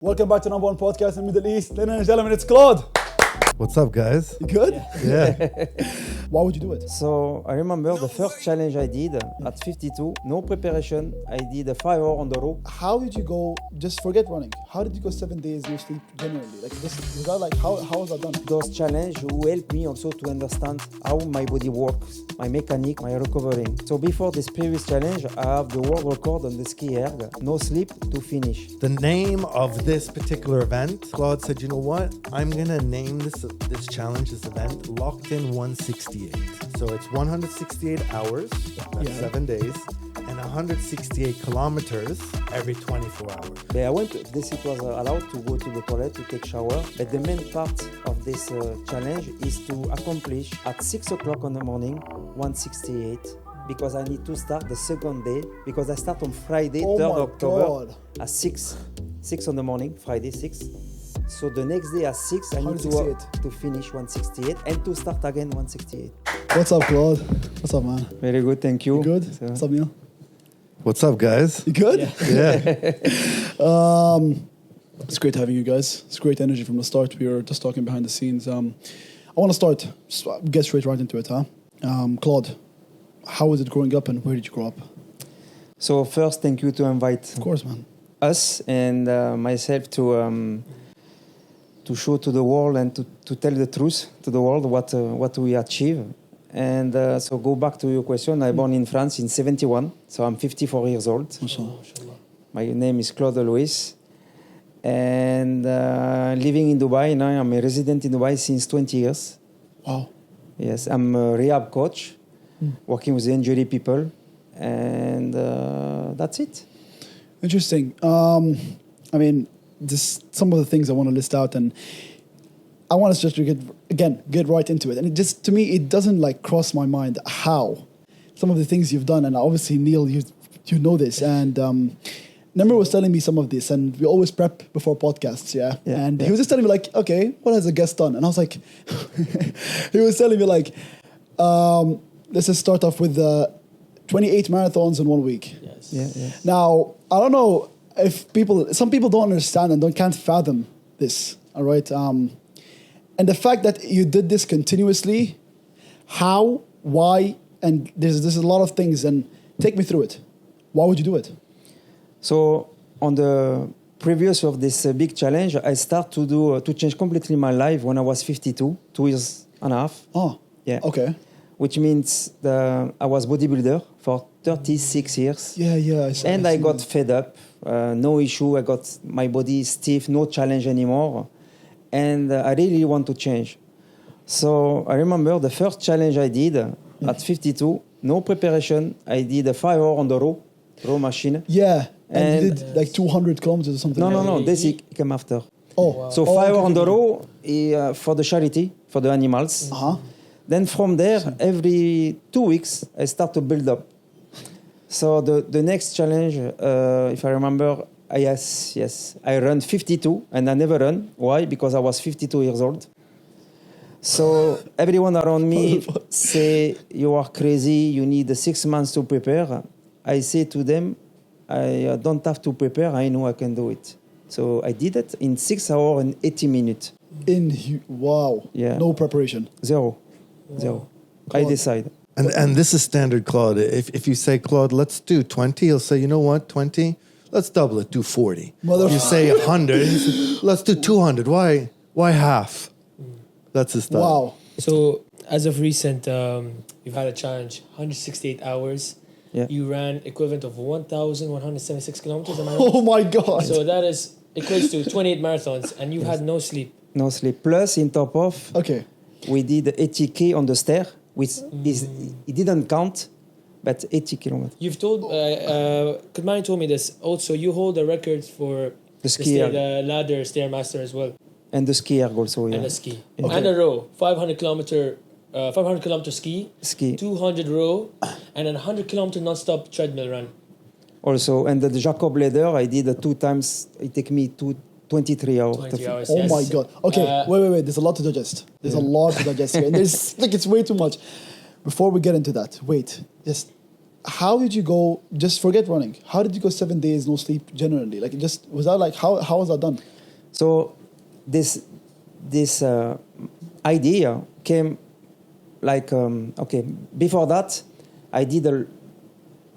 Welcome back to number one podcast in the Middle East. Ladies and gentlemen, it's Claude. What's up, guys? You good? Yeah. Why would you do it? So I remember the first challenge I did at 52, no preparation. I did a 5 hour on the rope. How did you go, just forget running, how did you go 7 days no sleep generally? Like this, was that like, how was that done? Those challenges will help me also to understand how my body works, my mechanic, my recovering. So before this previous challenge, I have the world record on the ski erg, no sleep to finish. The name of this particular event, Claude said, you know what? I'm going to name this challenge, this event, Locked In 168. So it's 168 hours, that's 7 days, and 168 kilometers every 24 hours. But I went, it was allowed to go to the toilet to take shower. But the main part of this challenge is to accomplish at 6 o'clock in the morning, 168. Because I need to start the second day, because I start on Friday, 3rd October, at 6 in the morning, Friday 6. So the next day at 6, I need to finish 168 and to start again 168. What's up, Claude? What's up, man? Very good, thank you. You good? So, What's up, Neil? What's up, guys? You good? Yeah. It's great having you guys. It's great energy from the start. We were just talking behind the scenes. I want to start, get straight right into it, huh? Claude, how was it growing up and where did you grow up? So first, thank you to invite Of course, man. us and myself to show to the world and to tell the truth to the world what we achieve. And so go back to your question. I born in France in 71, so I'm 54 years old. My name is Claude Louis. And living in Dubai, now I'm a resident in Dubai since 20 years. Wow. Yes, I'm a rehab coach, working with injury people. And that's it. Interesting. I mean, some of the things I want to list out, and I want us just to get right into it. And it just, to me, it doesn't like cross my mind how some of the things you've done. And obviously, Neil, you know this. And Nemir was telling me some of this, and we always prep before podcasts, And he was just telling me like, okay, what has a guest done? And I was like, he was telling me like, let's just start off with 28 marathons in 1 week. Yes. Yeah. Now, I don't know if some people don't understand and can't fathom this, all right? And the fact that you did this continuously, how, why, and there's a lot of things, and take me through it. Why would you do it? So on the previous of this big challenge, I started to change completely my life when I was 52, 2 years and a half. Oh, yeah. Okay. Which means I was bodybuilder for 36 years. Yeah. And I got fed up. No issue. I got my body stiff, no challenge anymore. And I really want to change. So I remember the first challenge I did at 52, no preparation. I did a 5 hour on the row machine. Yeah. And you did like 200 kilometers or something? No. This came after. Oh. Wow. So 5 hour on the row for the charity, for the animals. Uh-huh. Then from there, every 2 weeks, I start to build up. So the next challenge, if I remember, I run 52, and I never run. Why? Because I was 52 years old. So everyone around me say, you are crazy, you need 6 months to prepare. I say to them, I don't have to prepare, I know I can do it. So I did it in 6 hours and 80 minutes. Wow. Yeah. No preparation. Zero. I decide. And this is standard, Claude. If you say, Claude, let's do 20, he'll say, you know what, 20? Let's double it, do 40. You say 100, he says, let's do 200. Why half? That's his style. Wow. So as of recent, you've had a challenge, 168 hours. Yeah. You ran equivalent of 1,176 kilometers. Am I right? Oh my God. So that equates to 28 marathons, and you had no sleep. No sleep. Plus, in top of, we did 80K on the stair, which it didn't count, but 80 kilometers. You've told, Kudmani told me this. Also, you hold the record for the ladder Stairmaster as well. And the ski erg also, yeah. And the ski. Okay. And a row, 500 kilometer ski, 200 row, and a 100 kilometer nonstop treadmill run. Also, and the Jacob ladder, I did 2 times. It took me 23 hours. 20 hours, Oh my God. Okay, wait. There's a lot to digest. There's a lot to digest here. And it's way too much. Before we get into that, wait. Just how did you go? Just forget running. How did you go 7 days no sleep generally? Like, just was that like how was that done? So this idea came like okay. Before that, I did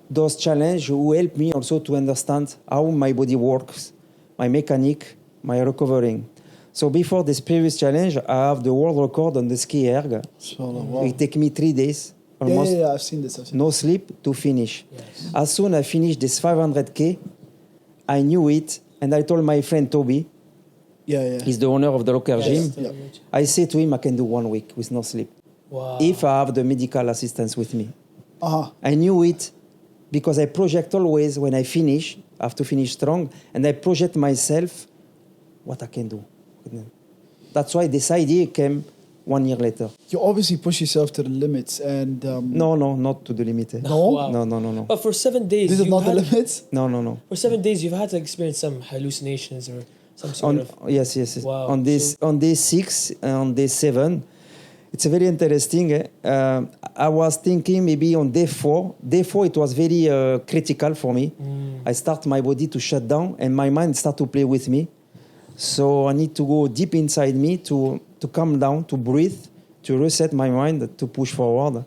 those challenges who helped me also to understand how my body works, my mechanic, my recovering. So before this previous challenge, I have the world record on the ski erg. Wow. It take me 3 days almost. Yeah, I've seen this. No sleep to finish. Yes. As soon as I finished this 500K, I knew it, and I told my friend Toby, Yeah. he's the owner of the local gym. Yeah. I said to him, I can do 1 week with no sleep. Wow. If I have the medical assistance with me. Uh-huh. I knew it because I project always when I finish, I have to finish strong, and I project myself what I can do. That's why this idea came 1 year later. You obviously push yourself to the limits, and No, not to the limit. No? Wow. No. But for 7 days, this is you not the had- limits. No. For 7 days, you've had to experience some hallucinations or some sort of. Yes. Wow. On day 6 and on day 7, it's very interesting. I was thinking maybe on day 4. Day 4, it was very critical for me. I start my body to shut down and my mind start to play with me. So I need to go deep inside me to calm down, to breathe, to reset my mind, to push forward.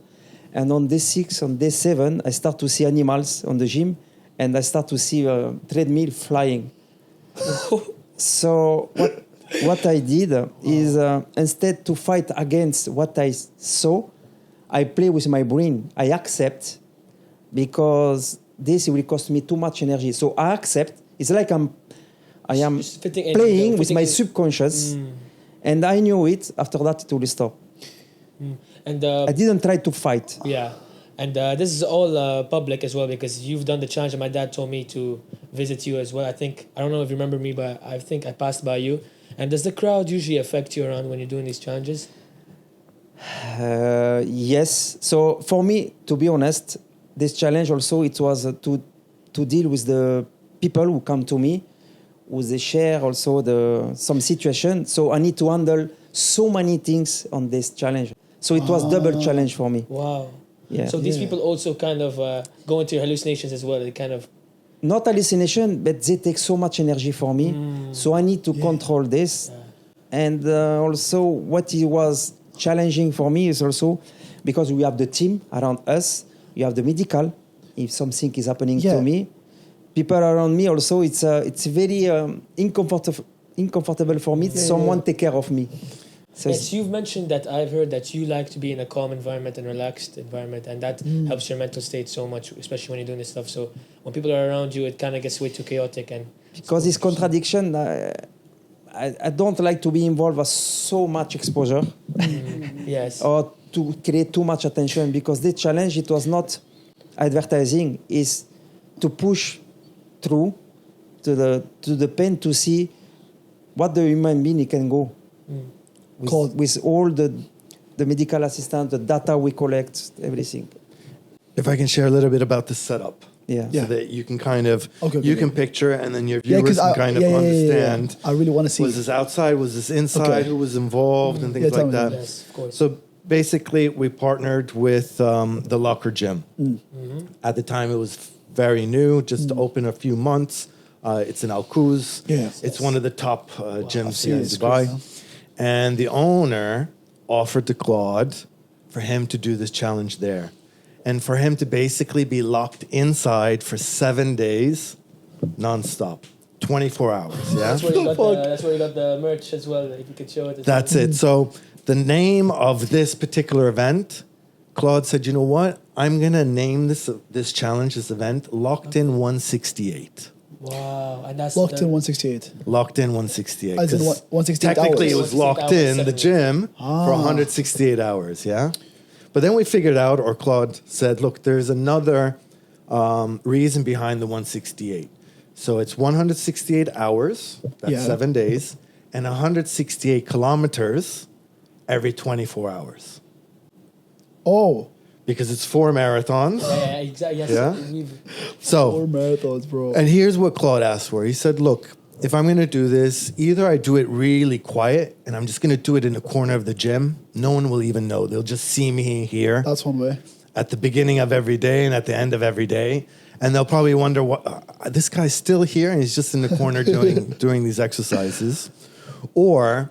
And on day 6, on day 7, I start to see animals on the gym and I start to see a treadmill flying. So what I did is instead to fight against what I saw, I play with my brain. I accept because this will cost me too much energy. So I accept. It's like I am Just fitting in, playing with fitting my in. subconscious, and I knew it. After that, it will stop. And I didn't try to fight. yeah, and this is all public as well because you've done the challenge. And my dad told me to visit you as well. I don't know if you remember me, but I think I passed by you. And does the crowd usually affect you around when you're doing these challenges? Yes. So for me, to be honest, this challenge also it was to deal with the people who come to me, who they share also some situation. So I need to handle so many things on this challenge. So it was double challenge for me. Wow. Yeah. So these people also kind of go into your hallucinations as well. They kind of. Not hallucination, but they take so much energy for me. So I need to control this. And also what it was challenging for me is also because we have the team around us. You have the medical. If something is happening to me, people around me also, it's very uncomfortable for me. Someone take care of me. So Yes, you've mentioned that I've heard that you like to be in a calm environment and relaxed environment, and that helps your mental state so much, especially when you're doing this stuff. So when people are around you, it kind of gets way too chaotic. And because this contradiction, I don't like to be involved with so much exposure yes, or to create too much attention, because the challenge, it was not advertising, is to push through to the pain to see what the human being can go. With all the medical assistance, the data we collect, everything. If I can share a little bit about the setup. Yeah. So that you can kind of, Okay, can picture and then your viewers 'cause can kind of understand. I really want to see. Was this outside? Was this inside? Okay. Who was involved? And things Yeah, tell like me. that. yes, of course. So basically, we partnered with the Locker Gym. At the time, it was very new, just open a few months. It's in Al Quoz. Yeah. It's one of the top gyms here in it's Dubai. crazy, huh? And the owner offered to Claude for him to do this challenge there. And for him to basically be locked inside for 7 days, nonstop, 24 hours. Yeah. that's where you got the merch as well. If you could show it. That's it. So the name of this particular event, Claude said, you know what? I'm going to name this challenge, this event, Locked In 168. Wow, and that's Locked in 168. Locked In 168. As in 'cause 168 technically, hours. it was locked 168 in hours, the 7 gym for 168 hours, yeah? But then we figured out, or Claude said, look, there's another reason behind the 168. So it's 168 hours, that's 7 days, and 168 kilometers every 24 hours. Oh, Because it's 4 marathons. Yeah, exactly. Yes, Yeah? four So, marathons, bro. and here's what Claude asked for. He said, look, if I'm going to do this, either I do it really quiet and I'm just going to do it in the corner of the gym. No one will even know. They'll just see me here. That's one way. at the beginning of every day and at the end of every day. And they'll probably wonder, what this guy's still here and he's just in the corner doing these exercises. Or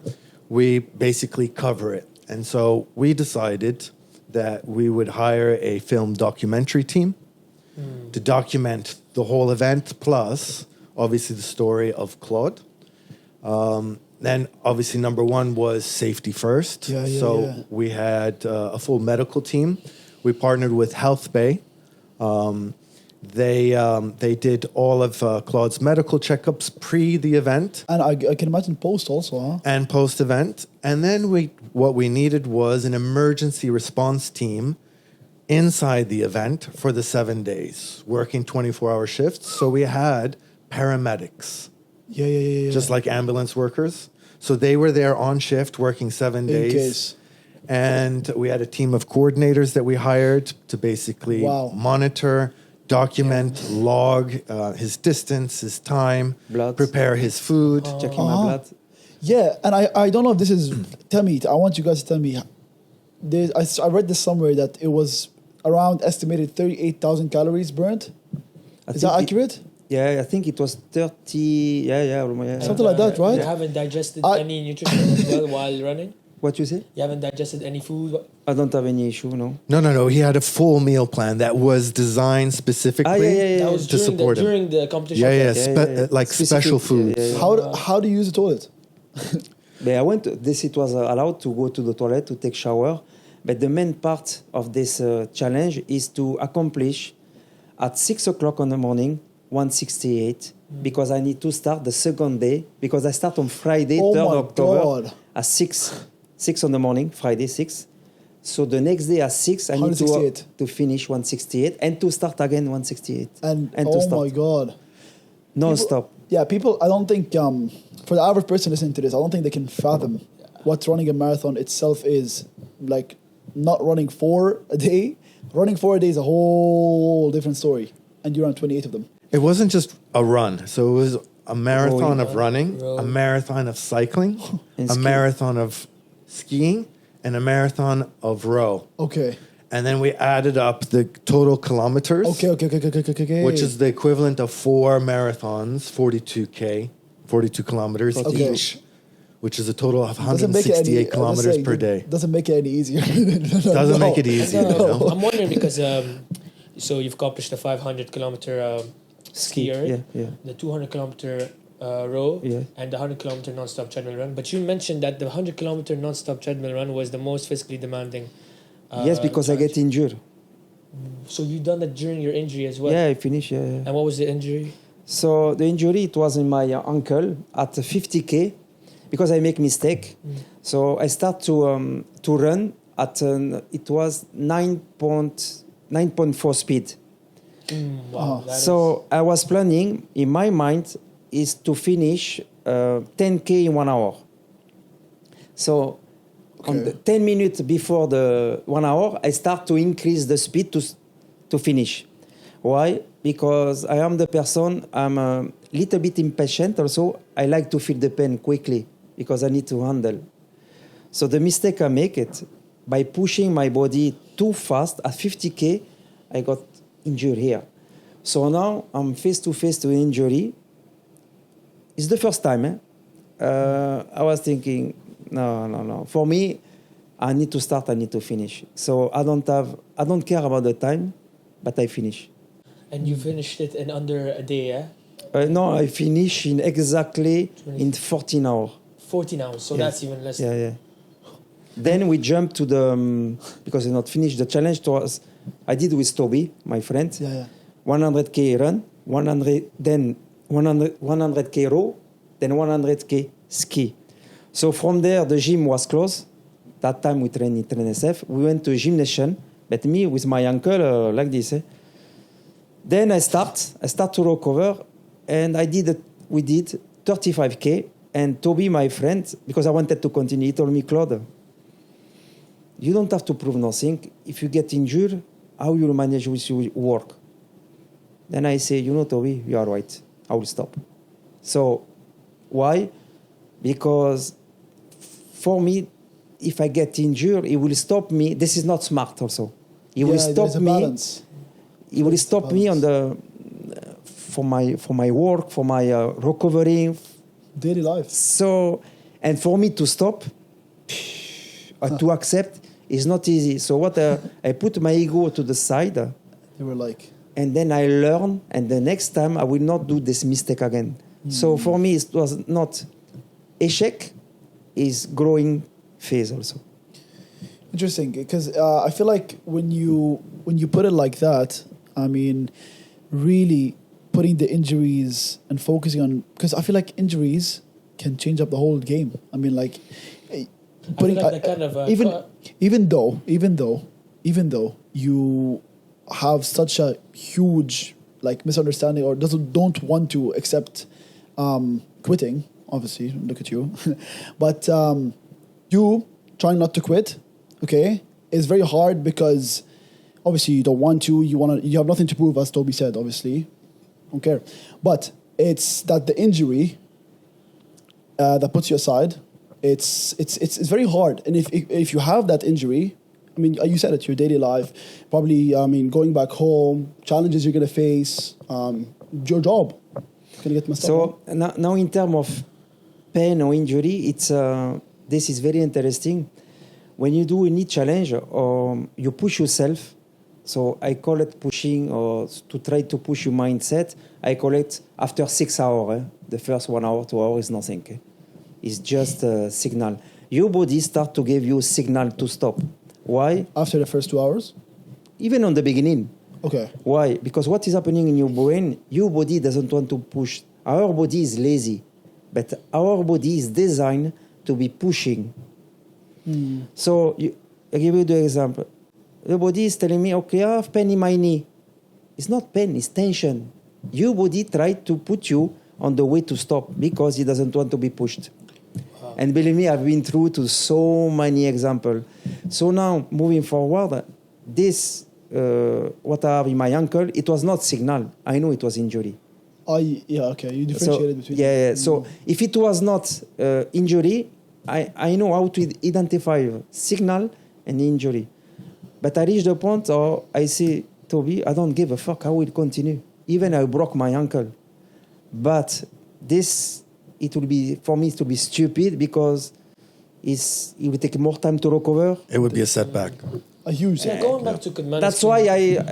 we basically cover it. And so we decided that we would hire a film documentary team to document the whole event, plus obviously the story of Claude. Then obviously number one was safety first. We had a full medical team. We partnered with Health Bay. They did all of Claude's medical checkups pre the event. And I can imagine post also, huh? And post event. And then what we needed was an emergency response team inside the event for the 7 days, working 24-hour shifts. So we had paramedics. Yeah. Just like ambulance workers. So they were there on shift working 7 days. In case. And we had a team of coordinators that we hired to basically monitor, document, log his distance, his time, Blood. prepare his food. Checking my blood. Yeah, and I don't know if this is... Tell me, I want you guys to tell me. I read this somewhere that it was around estimated 38,000 calories burnt. Is that accurate? Yeah, I think it was 30. Yeah. Something like that, right? You haven't digested any nutrition as well while running? What you say? You haven't digested any food? I don't have any issue, no. No. He had a full meal plan that was designed specifically That was to support him. during the competition? Like special foods. How do you use the toilet? But it was allowed to go to the toilet to take shower. But the main part of this challenge is to accomplish at 6 o'clock in the morning, 168, because I need to start the second day, because I start on Friday, 3rd October, at 6 in the morning, Friday 6. So the next day at 6, I need to finish 168 and to start again 168. And to oh start. my God. Non-stop. People, I don't think, for the average person listening to this, I don't think they can fathom what running a marathon itself is. Like, not running 4 a day. Running 4 a day is a whole different story. And you run 28 of them. It wasn't just a run. So it was a marathon of running, a marathon of cycling, a marathon of skiing, and a marathon of row. Okay. And then we added up the total kilometers. Okay. Which is the equivalent of 4 marathons, 42 kilometers each, which is a total of 168 kilometers per day. Doesn't make it any easier. Doesn't make it easier. No. I'm wondering because, so you've accomplished the 500-kilometer skier, the 200-kilometer row, and the 100-kilometer non-stop treadmill run. But you mentioned that the 100-kilometer non-stop treadmill run was the most physically demanding. Yes, because challenge. I get injured. So you done that during your injury as well? Yeah, I finished. Yeah. And what was the injury? So the injury, it was in my ankle at 50K, because I make mistake. So I start to run at it was 9.4 speed. Wow. So I was planning in my mind is to finish 10K in 1 hour. So on the 10 minutes before the 1 hour, I start to increase the speed to finish. Why? Because I am the person, I'm a little bit impatient also. I like to feel the pain quickly because I need to handle. So the mistake I make it, by pushing my body too fast at 50K, I got injured here. So now I'm face to face to injury. It's the first time. I was thinking, no. For me, I need to start, I need to finish. So I don't care about the time, but I finish. And you finished it in under a day, yeah? No, I finish in exactly in 14 hours. 14 hours, so that's even less. Yeah. Then we jump to the, because I not finished the challenge, I did with Toby, my friend. 100K run, 100K row, then 100K ski. So from there, the gym was closed. That time we trained in SF. We went to a gymnasium, but me with my ankle like this. Then I start to recover, and we did 35K. And Toby, my friend, because I wanted to continue, he told me, Claude, you don't have to prove nothing. If you get injured, how you will manage with your work? Then I say, Toby, you are right. I will stop. So, why? Because for me, if I get injured, it will stop me. This is not smart also. He will there's stop a me. balance. He will stop me on the for my work, for my recovery. Daily life. So, and for me to stop, to accept is not easy. So what I put my ego to the side, You were like, and then I learn, and the next time I will not do this mistake again. So for me, it was not échec, is growing phase also. interesting, because I feel like when you put it like that, I mean, really putting the injuries and focusing on, because I feel like injuries can change up the whole game. I mean, like putting like that kind of, even though you have such a huge like misunderstanding or don't want to accept quitting. Obviously, look at you, but you trying not to quit, okay, is very hard because obviously you don't want to. You have nothing to prove, as Toby said. Obviously, don't care. But it's that the injury that puts you aside. It's very hard, and if you have that injury, I mean, you said it, your daily life, probably, I mean, going back home, challenges you're gonna face, your job, gonna get messed up. So now in terms of pain or injury, it's this is very interesting. When you do any challenge or you push yourself, so I call it pushing or to try to push your mindset. I call it after 6 hours. The first 1 hour, 2 hours is nothing. It's just a signal. Your body start to give you a signal to stop. Why? After the first 2 hours? Even on the beginning. Okay. Why? Because what is happening in your brain, your body doesn't want to push. Our body is lazy, but our body is designed to be pushing. So I give you the example. The body is telling me, okay, I have pain in my knee. It's not pain, it's tension. Your body tried to put you on the way to stop because it doesn't want to be pushed. And believe me, I've been through to so many examples. So now, moving forward, this, what I have in my ankle, it was not signal. I know it was injury. Okay. You differentiated between... Yeah. So if it was not injury, I know how to identify signal and injury. But I reached the point where I say, Toby, I don't give a fuck. I will continue. Even I broke my ankle. But this... it will be, for me, it will be stupid because it will take more time to recover. It would be a setback. A huge Yeah, going back to Kidmani's... That's why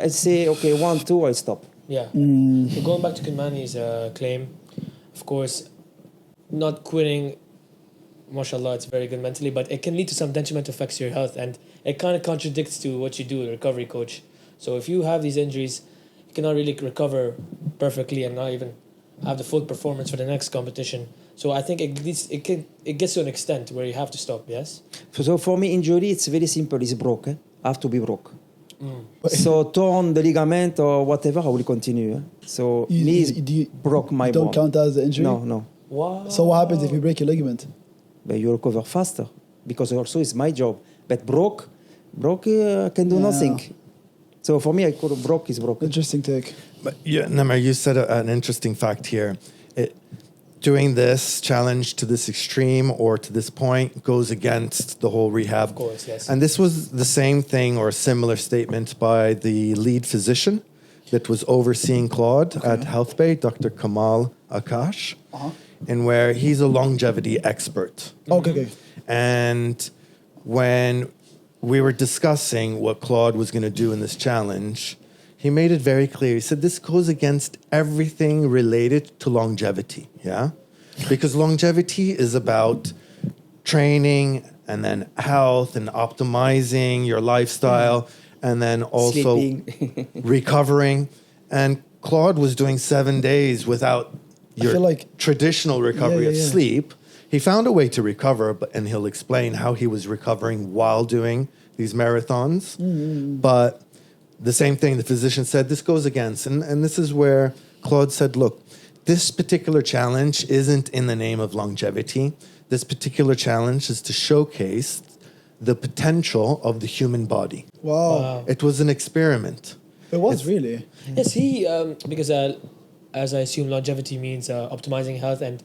I say, okay, 1, 2, I stop. Yeah. So going back to Kidmani's claim, of course, not quitting, mashallah, it's very good mentally, but it can lead to some detrimental effects to your health, and it kind of contradicts to what you do, the recovery coach. So if you have these injuries, you cannot really recover perfectly and not even have the full performance for the next competition. So I think it gets to an extent where you have to stop, yes? So for me, injury, it's very simple. It's broke. I have to be broke. So torn the ligament or whatever, I will continue. So broke my bone. Don't count that as an injury? No. Wow. So what happens if you break your ligament? But you recover faster because also it's my job. But broke, I can do nothing. So for me, I call it broke is broken. Interesting take. But yeah, Namar, you said an interesting fact here. Doing this challenge to this extreme or to this point goes against the whole rehab. Of course, yes. And this was the same thing or a similar statement by the lead physician that was overseeing Claude at Health Bay, Dr. Kamal Akash, and where he's a longevity expert. Okay. And when we were discussing what Claude was going to do in this challenge, he made it very clear. He said this goes against everything related to longevity, yeah? Because longevity is about training and then health and optimizing your lifestyle and then also recovering. And Claude was doing 7 days without your traditional recovery of sleep. He found a way to recover, and he'll explain how he was recovering while doing these marathons. But the same thing the physician said, this goes against. And this is where Claude said, look, this particular challenge isn't in the name of longevity. This particular challenge is to showcase the potential of the human body. Wow. It was an experiment. It was really. Yes, because as I assume longevity means optimizing health and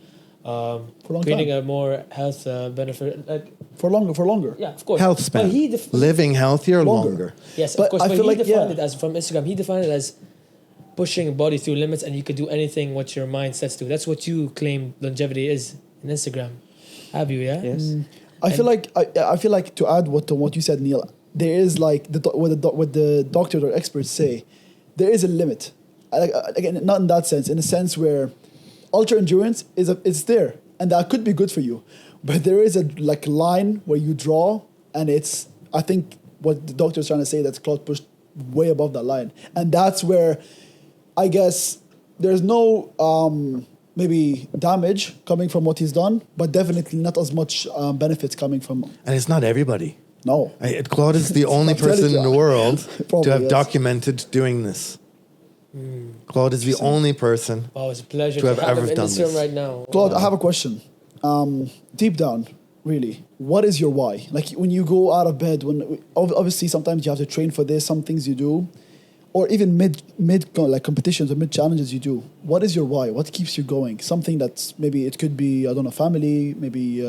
creating a more health benefit. For longer. Yeah, of course. Health span. But he Living healthier Longer. longer. yes, But of course. I But feel he like, defined yeah. it as from Instagram. He defined it as pushing a body through limits, and you could do anything what your mind sets to. That's what you claim longevity is in Instagram. Have you? Yeah. Yes. I feel like to add what you said, Neil. There is like what the doctors or experts say. There is a limit. Again, not in that sense. In a sense where ultra endurance is there, and that could be good for you, but there is a line where you draw, and it's I think what the doctor is trying to say that Claude pushed way above that line, and that's where I guess there's no maybe damage coming from what he's done, but definitely not as much benefits coming from. And it's not everybody. No. Claude is the only I'm telling person in you. the world Probably, to have yes. documented doing this. Claude is the only person. Wow, it's a pleasure To to have have ever him in done this room this. right now. Claude, I have a question. Deep down, really, what is your why? Like when you go out of bed, when obviously sometimes you have to train for this, some things you do, or even mid like competitions or mid challenges you do. What is your why? What keeps you going? Something that's maybe it could be I don't know, family, maybe.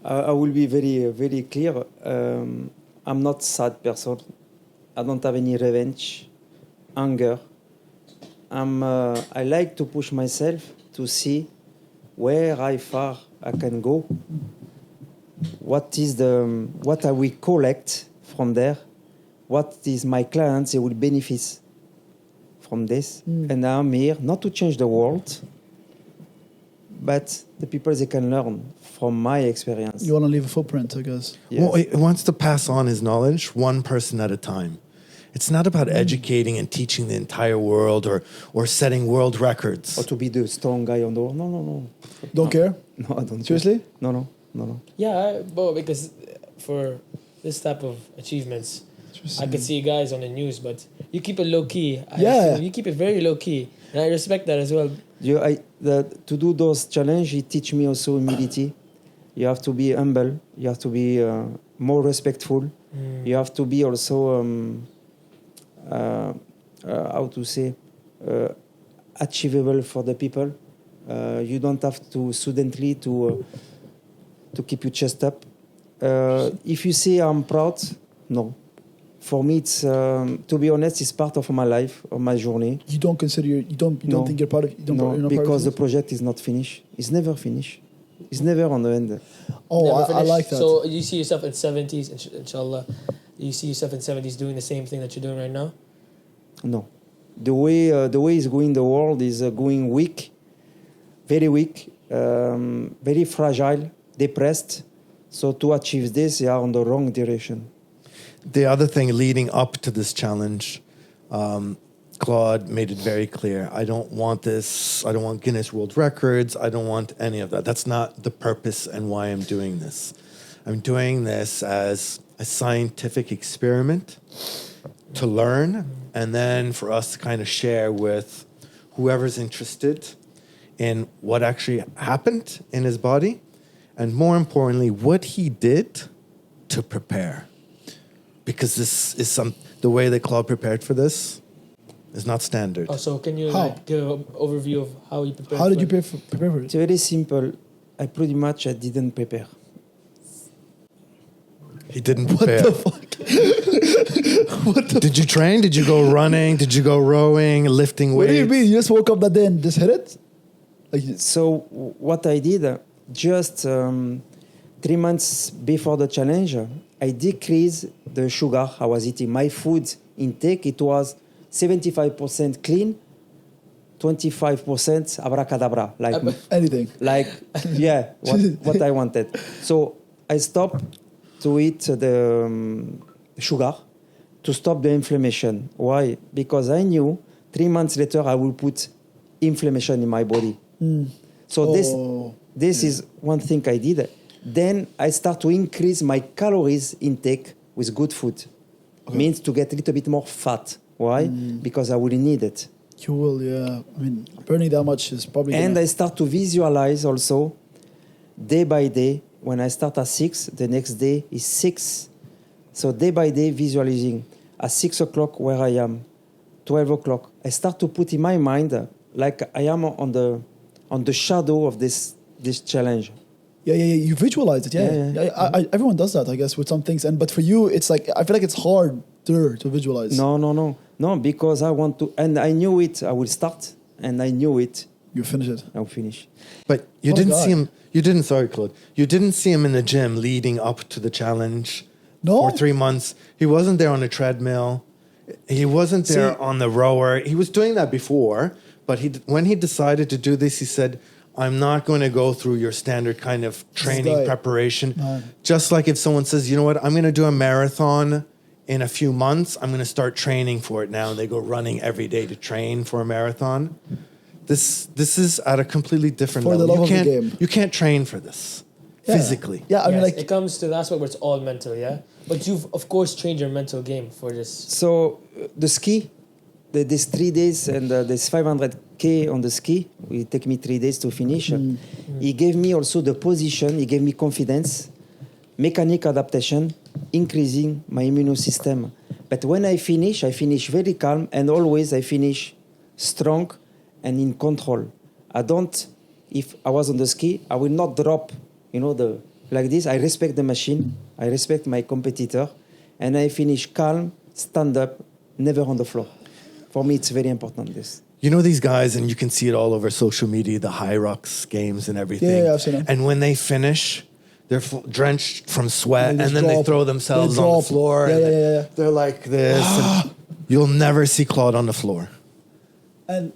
I will be very, very clear. I'm not sad person. I don't have any revenge, anger. I like to push myself to see where far I can go. What I will collect from there? What is my clients? They will benefit from this, and I'm here not to change the world, but the people they can learn from my experience. You want to leave a footprint, I guess. Yes. Well, he wants to pass on his knowledge one person at a time. It's not about educating and teaching the entire world or setting world records. Or to be the strong guy on the world. No. Don't care? No, I don't. Seriously? No. Yeah, because for this type of achievements, I could see guys on the news, but you keep it low key. You keep it very low key, and I respect that as well. To do those challenges, it teach me also humility. You have to be humble. You have to be more respectful. You have to be also, how to say, achievable for the people. You don't have to suddenly to keep your chest up. If you say I'm proud, no. For me, it's to be honest, it's part of my life, of my journey. You don't consider you don't think you're part of you're not part because the of project is not finished. It's never finished. It's never on the end. Oh, Never I finished. like that. So you see yourself in 70s, inshallah. You see yourself in 70s doing the same thing that you're doing right now? No, the way is going. The world is going weak, very weak, very fragile, depressed. So to achieve this, they are on the wrong direction. The other thing leading up to this challenge, Claude made it very clear. I don't want this. I don't want Guinness World Records. I don't want any of that. That's not the purpose and why I'm doing this. I'm doing this as a scientific experiment to learn, and then for us to kind of share with whoever's interested in what actually happened in his body, and more importantly, what he did to prepare. Because this is the way that Claude prepared for this is not standard. Oh, so can you give an overview of how you prepared? How did you prepare for it? It's very simple. I didn't prepare. He didn't prepare. What the Did you train? Did you go running? Did you go rowing, lifting What weights? do you mean? You just woke up that day and just hit it? So what I did, just 3 months before the challenge, I decreased the sugar I was eating. My food intake, it was 75% clean, 25% abracadabra, Anything. what I wanted. So I stopped to eat the sugar to stop the inflammation. Why? Because I knew 3 months later I will put inflammation in my body. So this is one thing I did. Then I start to increase my calories intake with good food. Means to get a little bit more fat. Why? Because I will need it. You will, yeah. I mean, burning that much is probably. And I start to visualize also, day by day. When I start at 6, the next day is 6. So day by day, visualizing at 6 o'clock where I am, 12 o'clock. I start to put in my mind like I am on the shadow of this challenge. Yeah. You visualize it. Yeah. Everyone does that, I guess, with some things. But for you, it's like I feel like it's harder to visualize. No, because I want to, and I knew it. I will start, and I knew it. You finish it. I'll finish. But you What a didn't guy. see him. You didn't. Sorry, Claude. You didn't see him in the gym leading up to the challenge. No. For 3 months, he wasn't there on the treadmill. He wasn't there See- on the rower. He was doing that before, but when he decided to do this, he said, "I'm not going to go through your standard kind of training guy- preparation." Man. Just like if someone says, "You know what? I'm going to do a marathon in a few months. I'm going to start training for it now." And they go running every day to train for a marathon. This is at a completely different For the level. love of the game. You can't train for this Yeah. physically. Yeah, I mean, Yes, like, it comes to the aspect where it's all mental, yeah. But you've of course trained your mental game for this. So the ski, this 3 days and this 500K on the ski, it take me 3 days to finish. He gave me also the position, he gave me confidence, mechanic adaptation, increasing my immune system. But when I finish very calm, and always I finish strong and in control. I don't, if I was on the ski, I will not drop, like this. I respect the machine, I respect my competitor, and I finish calm, stand up, never on the floor. For me, it's very important, this. You know these guys, and you can see it all over social media, the high rocks games and everything. Yeah, I've seen them. And when they finish, they're drenched from sweat, They and just then they drop. throw themselves They on the drop. floor. Yeah, and yeah. They're like this. and you'll never see Claude on the floor. and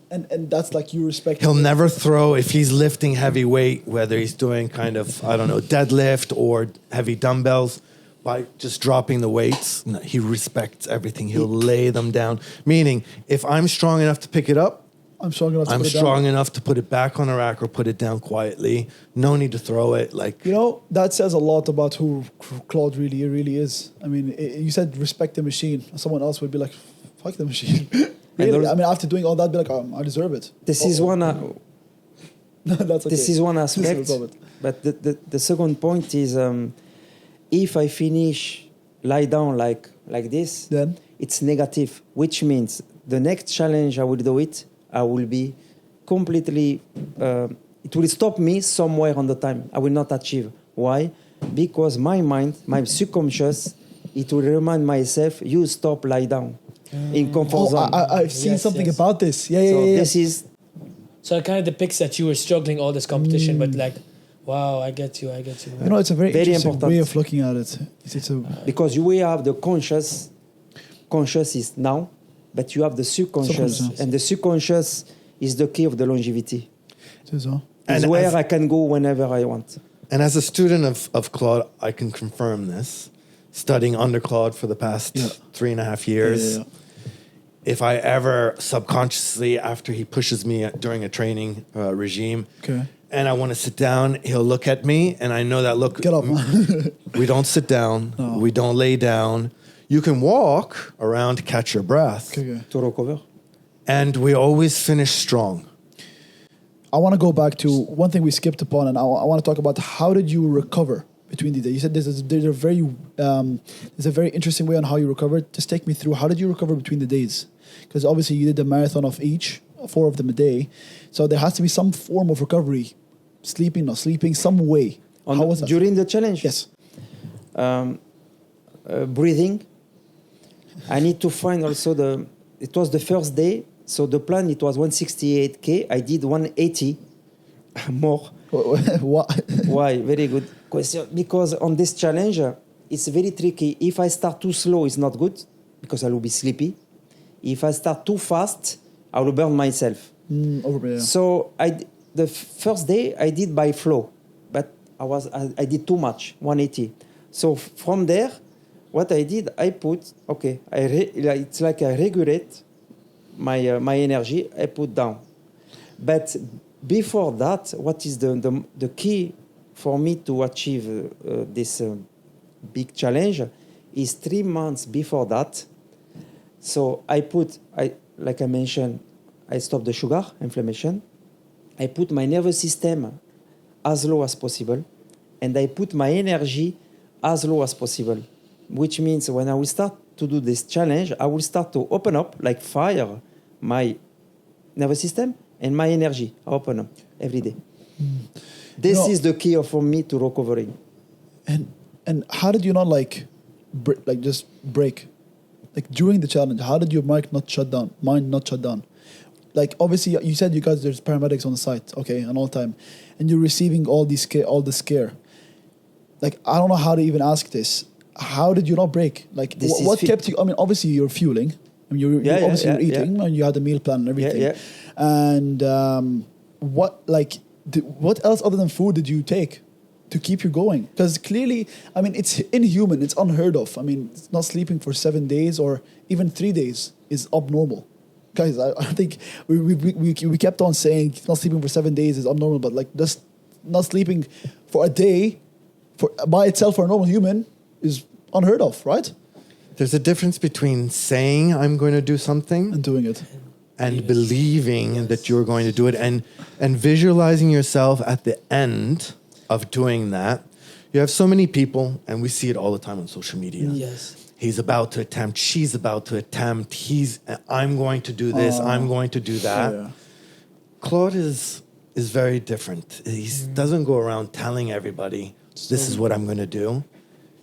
that's like you respect. He'll never throw, if he's lifting heavy weight, whether he's doing kind of, I don't know, deadlift or heavy dumbbells, by just dropping the weights, no, he respects everything. He'll lay them down. Meaning, if I'm strong enough to pick it up, I'm strong enough to I'm put it down. strong enough to put it back on a rack or put it down quietly. No need to throw it. Like, You know, that says a lot about who Claude really is. I mean, you said respect the machine. Someone else would be like, fuck the machine. Really? I mean, after doing all that, be like, I deserve it. This is one. That's okay. This is one This aspect. is it. But the second point is, if I finish lie down like this, Then? it's negative, which means the next challenge I will do it, I will be completely. It will stop me somewhere on the time. I will not achieve. Why? Because my mind, my subconscious, it will remind myself, you stop, lie down in comfort zone. I've seen Yes, something yes. about this. Yeah. This is So it kind of depicts that you were struggling all this competition, but like, wow, I get you. You know, it's a very Very interesting important. way of looking at it. It's a because you will have the conscious is now, but you have the subconscious, Subconscious. and the subconscious is the key of the longevity. it is, huh? It's And where as- I can go whenever I want. and as a student of Claude, I can confirm this. Studying under Claude for the past 3.5 years. Yeah. If I ever subconsciously, after he pushes me during a training regime, Okay. and I want to sit down, he'll look at me, and I know that look. Get up, man. We don't sit down. No. We don't lay down. You can walk around to catch your breath, Okay. To recover. and we always finish strong. I want to go back to one thing we skipped upon, and I want to talk about how did you recover between these days. You said there's a very interesting way on how you recovered. Just take me through, how did you recover between the days? Because obviously you did the marathon of each, 4 of them a day. So there has to be some form of recovery, sleeping, not sleeping, some way. How was that? During the challenge? Yes. Breathing. I need to find also it was the first day, so the plan, it was 168K. I did 180 more. What? Why? Very good question. Because on this challenge, it's very tricky. If I start too slow, it's not good because I will be sleepy. If I start too fast, I will burn myself. Yeah. So the first day I did by flow, but I did too much, 180. So from there, what I did, I put it's like I regulate my energy. I put down, but before that, what is the key for me to achieve this big challenge is 3 months before that. So like I mentioned, I stopped the sugar inflammation. I put my nervous system as low as possible, and I put my energy as low as possible, which means when I will start to do this challenge, I will start to open up like fire my nervous system and my energy. I open up every day. This is the key for me to recovering. And how did you not just break? Like during the challenge, how did your mind not shut down? Like obviously you said you guys there's paramedics on the site, okay, and all the time, and you're receiving all the scare. Like I don't know how to even ask this. How did you not break? Like what kept you? I mean, obviously you're fueling. I mean, you're eating, and you had a meal plan and everything. Yeah. And what else other than food did you take to keep you going? Because clearly, I mean, it's inhuman. It's unheard of. I mean, not sleeping for 7 days or even 3 days is abnormal. Guys, I think we kept on saying not sleeping for 7 days is abnormal, but like just not sleeping for a day by itself for a normal human is unheard of, right? There's a difference between saying I'm going to do something And doing it. and believing that you're going to do it and visualizing yourself at the end of doing that. You have so many people, and we see it all the time on social media. Yes. He's about to attempt, she's about to attempt, I'm going to do this, I'm going to do that. Yeah. Claude is very different. He doesn't go around telling everybody, this is what I'm going to do.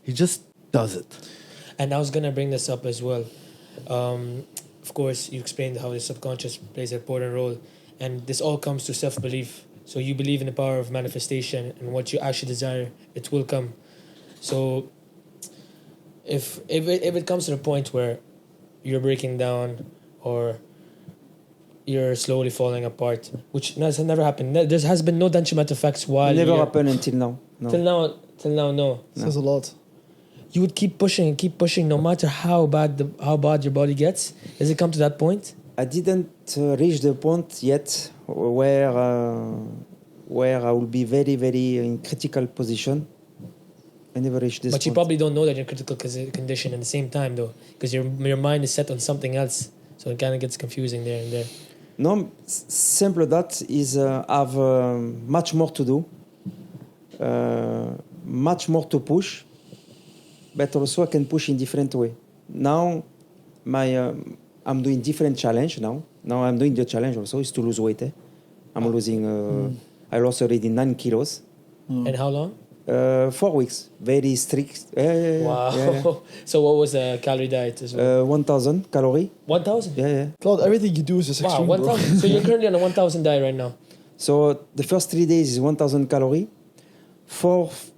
He just does it. And I was going to bring this up as well. Of course, you explained how the subconscious plays an important role. And this all comes to self-belief. So you believe in the power of manifestation, and what you actually desire, it will come. So if it comes to the point where you're breaking down or you're slowly falling apart, which has never happened. There has been no detrimental effects while It never happened until now. No. Till now, no. Says a lot. You would keep pushing, no matter how bad your body gets. Does it come to that point? I didn't reach the point yet where I will be very, very in critical position. I never reached this. But you point. probably don't know that you're in critical condition at the same time, though, because your mind is set on something else. So it kind of gets confusing there and there. No, simple that is have much more to do, much more to push, but also I can push in different way. Now, I'm doing different challenge now. Now I'm doing the challenge also is to lose weight. I'm losing. I lost already 9 kilos. And how long? 4 weeks. Very strict. Wow. Yeah. So what was the calorie diet as well? 1,000 calorie. 1,000? Yeah. Claude, everything you do is just Wow, extreme, bro. 1,000. So you're currently on a 1,000 diet right now. So the first 3 days is 1,000 calorie. Fourth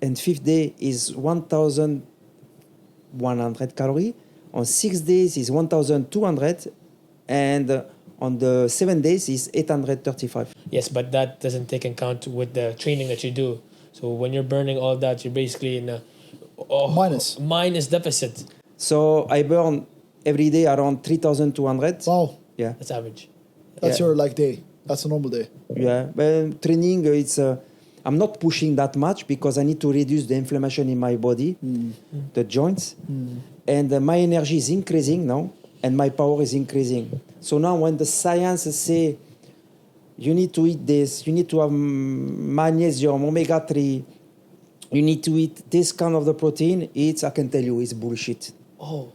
and fifth day is 1,100 calorie. On 6 days is 1,200, and on the 7 days is 835. Yes, but that doesn't take account with the training that you do. So when you're burning all that, you're basically in a minus deficit. So I burn every day around 3,200. Wow. Yeah. That's average. That's your day. That's a normal day. Yeah. But training, it's I'm not pushing that much because I need to reduce the inflammation in my body, the joints, and my energy is increasing now, and my power is increasing. So now when the science say you need to eat this, you need to have magnesium, omega-3, you need to eat this kind of the protein, I can tell you, it's bullshit. Oh.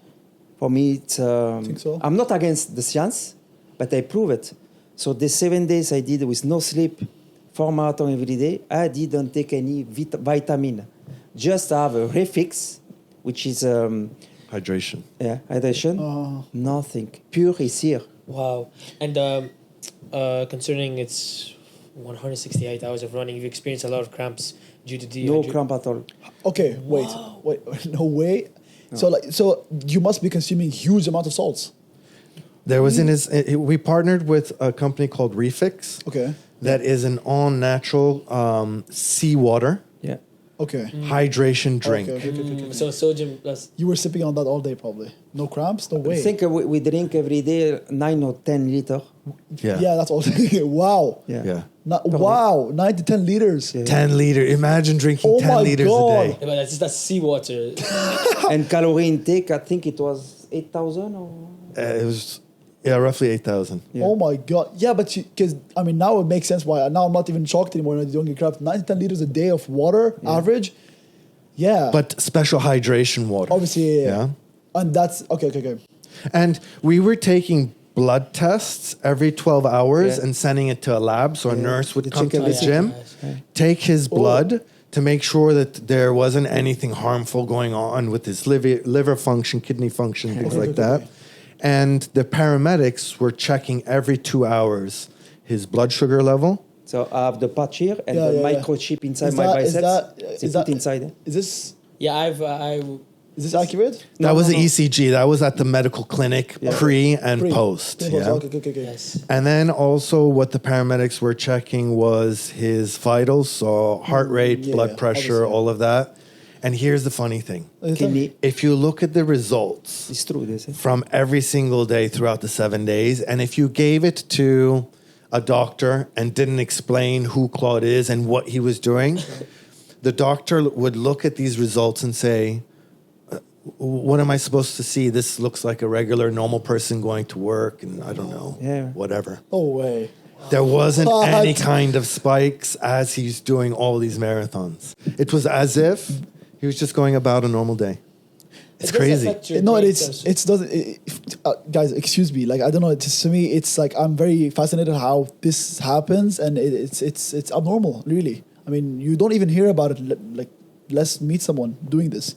For me, it's... Think so? I'm not against the science, but I prove it. So the 7 days I did with no sleep, 4 marathon every day, I didn't take any vitamin. Just have a refix, which is... Hydration. Yeah, hydration. Nothing. Pure is here. Wow. And concerning it's 168 hours of running, you've experienced a lot of cramps due to No cramp at all. Okay, wait, no way. No. So you must be consuming huge amount of salts. There was we partnered with a company called Refix. Okay. That is an all-natural seawater. Yeah. Okay. Hydration drink. Okay. So sodium plus. You were sipping on that all day, probably. No cramps, no way. I think we drink every day 9 or 10 liters. Yeah, that's all. Wow. Yeah. Wow, 9 to 10 liters. Yeah. 10 liters. Imagine drinking 10 liters God. a day. Yeah, but that's seawater. And calorie intake, I think it was 8,000 or... It was roughly 8,000. Yeah. Oh my God. Yeah, but because, I mean, now it makes sense why. Now I'm not even shocked anymore. You don't get crap. 9 to 10 liters a day of water, average. Yeah. But special hydration water. Obviously, yeah. Yeah. And that's, okay. And we were taking blood tests every 12 hours Yeah. and sending it to a lab. So a Yeah. nurse would They come check to the everything. gym, take his blood to make sure that there wasn't anything harmful going on with his liver function, kidney function, things like that. And the paramedics were checking every 2 hours his blood sugar level. So I have the patch here and Yeah, the yeah, yeah. microchip inside Is my that- biceps. is that- They is put that- inside. Is this Yeah, is this accurate? That was no, the no. ECG. That was at the medical clinic pre and Pre. post. Pre- Yeah. Okay. yes. And then also what the paramedics were checking was his vitals, so heart rate, Yeah, blood yeah, pressure, obviously. all of that. And here's the funny thing. Kidney. If you look at the results It's true, they say. from every single day throughout the 7 days, and if you gave it to a doctor and didn't explain who Claude is and what he was doing, the doctor would look at these results and say, what am I supposed to see? This looks like a regular, normal person going to work, and I don't know, Yeah. whatever. No way. There wasn't What? any kind of spikes as he's doing all these marathons. It was as if he was just going about a normal day. It's It does crazy. affect your No, brain it's cells. it's doesn't. Guys, excuse me. Like I don't know. It's, to me, it's like I'm very fascinated how this happens, and it's abnormal. Really, I mean, you don't even hear about it. Like, let's meet someone doing this.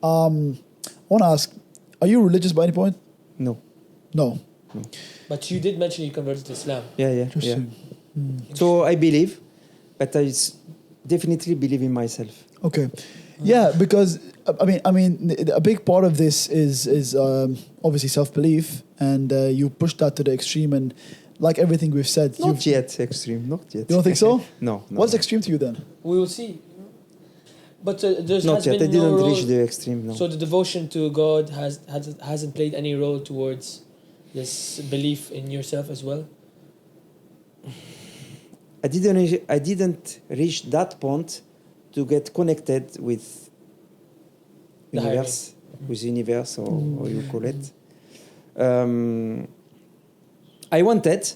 I want to ask: are you religious by any point? No. No. But you did mention you converted to Islam. Yeah. Interesting. So I believe, but definitely believe in myself. Okay. Yeah, because I mean, a big part of this is obviously self-belief, and you push that to the extreme, and like everything we've said, Not yet extreme, not yet. you don't think so? No. What's extreme to you then? We will see. But there's Not has yet. I been no didn't role. reach the extreme. No. So the devotion to God hasn't played any role towards this belief in yourself as well. I didn't reach that point to get connected with The universe, or you call it. I wanted,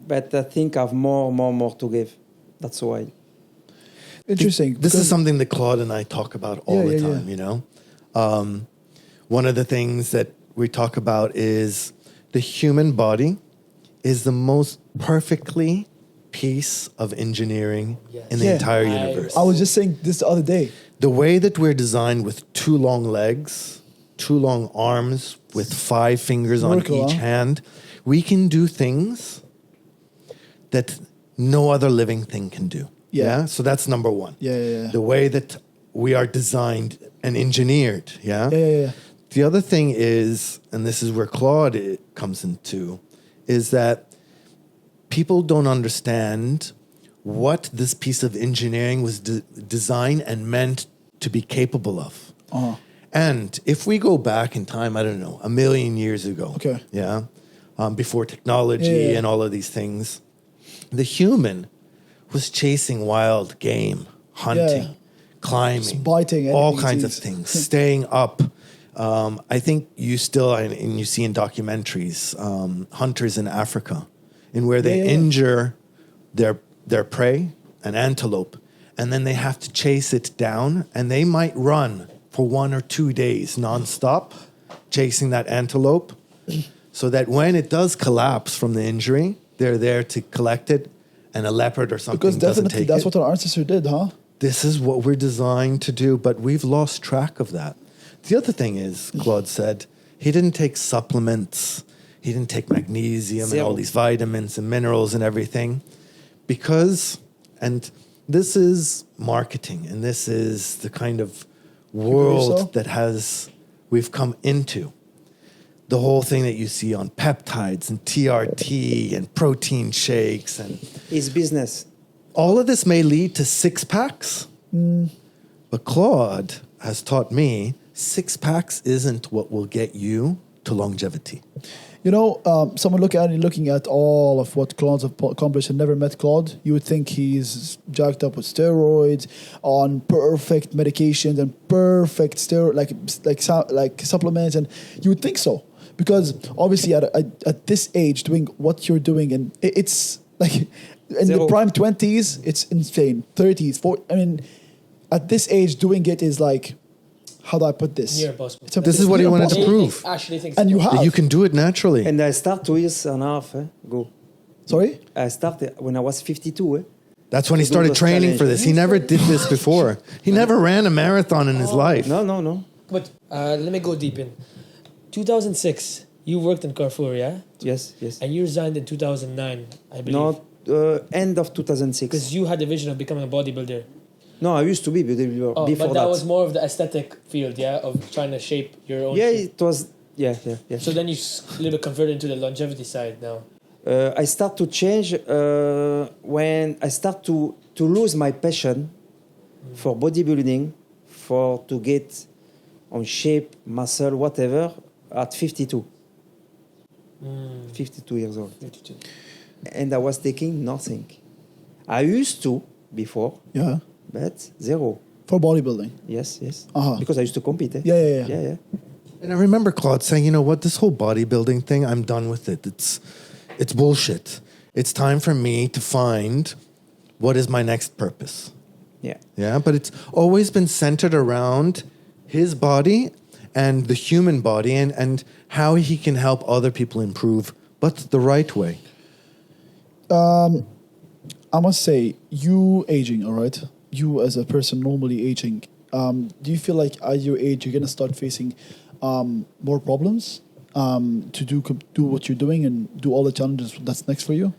but I think I have more to give. That's why. Interesting. This because- is something that Claude and I talk about all the Yeah, time, you know? One of the things that we talk about is the human body is the most perfectly piece of engineering in the Yeah. entire universe. I was just saying this the other day. The way that we're designed with 2 long legs, 2 long arms with 5 fingers on Miracle, each huh? hand, we can do things that no other living thing can do. Yeah. So that's number one. Yeah. The way that we are designed and engineered. Yeah. The other thing is, and this is where Claude comes into, is that people don't understand what this piece of engineering was designed and meant to be capable of. Uh-huh. And if we go back in time, I don't know, 1 million years ago, Okay. before technology Yeah. and all of these things, the human was chasing wild game, hunting, Yeah. climbing, Just biting all anything it kinds of sees. things, staying up. I think you still, and you see in documentaries, hunters in Africa, in where they Yeah. injure their prey, an antelope, and then they have to chase it down, and they might run for 1 or 2 days nonstop, chasing that antelope, so that when it does collapse from the injury, they're there to collect it, and a leopard or something Because doesn't definitely take that's it. what our ancestor did, huh? This is what we're designed to do, but we've lost track of that. The other thing is, Claude said, he didn't take supplements, he didn't take magnesium and all Zero. these vitamins and minerals and everything, because, and this is marketing, and this is the kind of world so? that we've come into. The whole thing that you see on peptides and TRT and protein shakes and It's business. all of this may lead to 6-packs, but Claude has taught me 6-packs isn't what will get you to longevity. You know, someone looking at all of what Claude's accomplished and never met Claude, you would think he's jacked up with steroids, on perfect medications and perfect like supplements, and you would think so because obviously at this age doing what you're doing, and it's like in the Zero. prime 20s, it's insane. 30s, 40s. I mean, at this age, doing it is like, how do I put this? Near impossible. This is what he near wanted to impossible. prove. Actually thinks And you That have. you can do it naturally. And I start 2 years and a half ago. Sorry? I started when I was 52. That's when he to do started those training for this. He never did this before. He never ran a marathon in his life. No. But let me go deep in. 2006, you worked in Carrefour, yeah? Yes. And you resigned in 2009, I believe. Not end of 2006. Because you had a vision of becoming a bodybuilder. No, I used to be bodybuilder Oh, before but that was more of the aesthetic field, yeah? Of trying to shape your own Yeah, shape. it was. Yeah. So then you a little bit converted into the longevity side now. I start to change when I start to lose my passion for bodybuilding, for to get on shape, muscle, whatever, at 52. 52 years old. 52. And I was taking nothing. I used to before, Yeah. but zero. For bodybuilding. Yes. Uh-huh. Because I used to compete. Eh? Yeah. And I remember Claude saying, you know what, this whole bodybuilding thing, I'm done with it. It's bullshit. It's time for me to find what is my next purpose. Yeah. Yeah, but it's always been centered around his body and the human body and how he can help other people improve, but the right way. I must say, you aging, all right? You as a person normally aging, do you feel like at your age you're gonna start facing more problems to do what you're doing and do all the challenges that's next for you?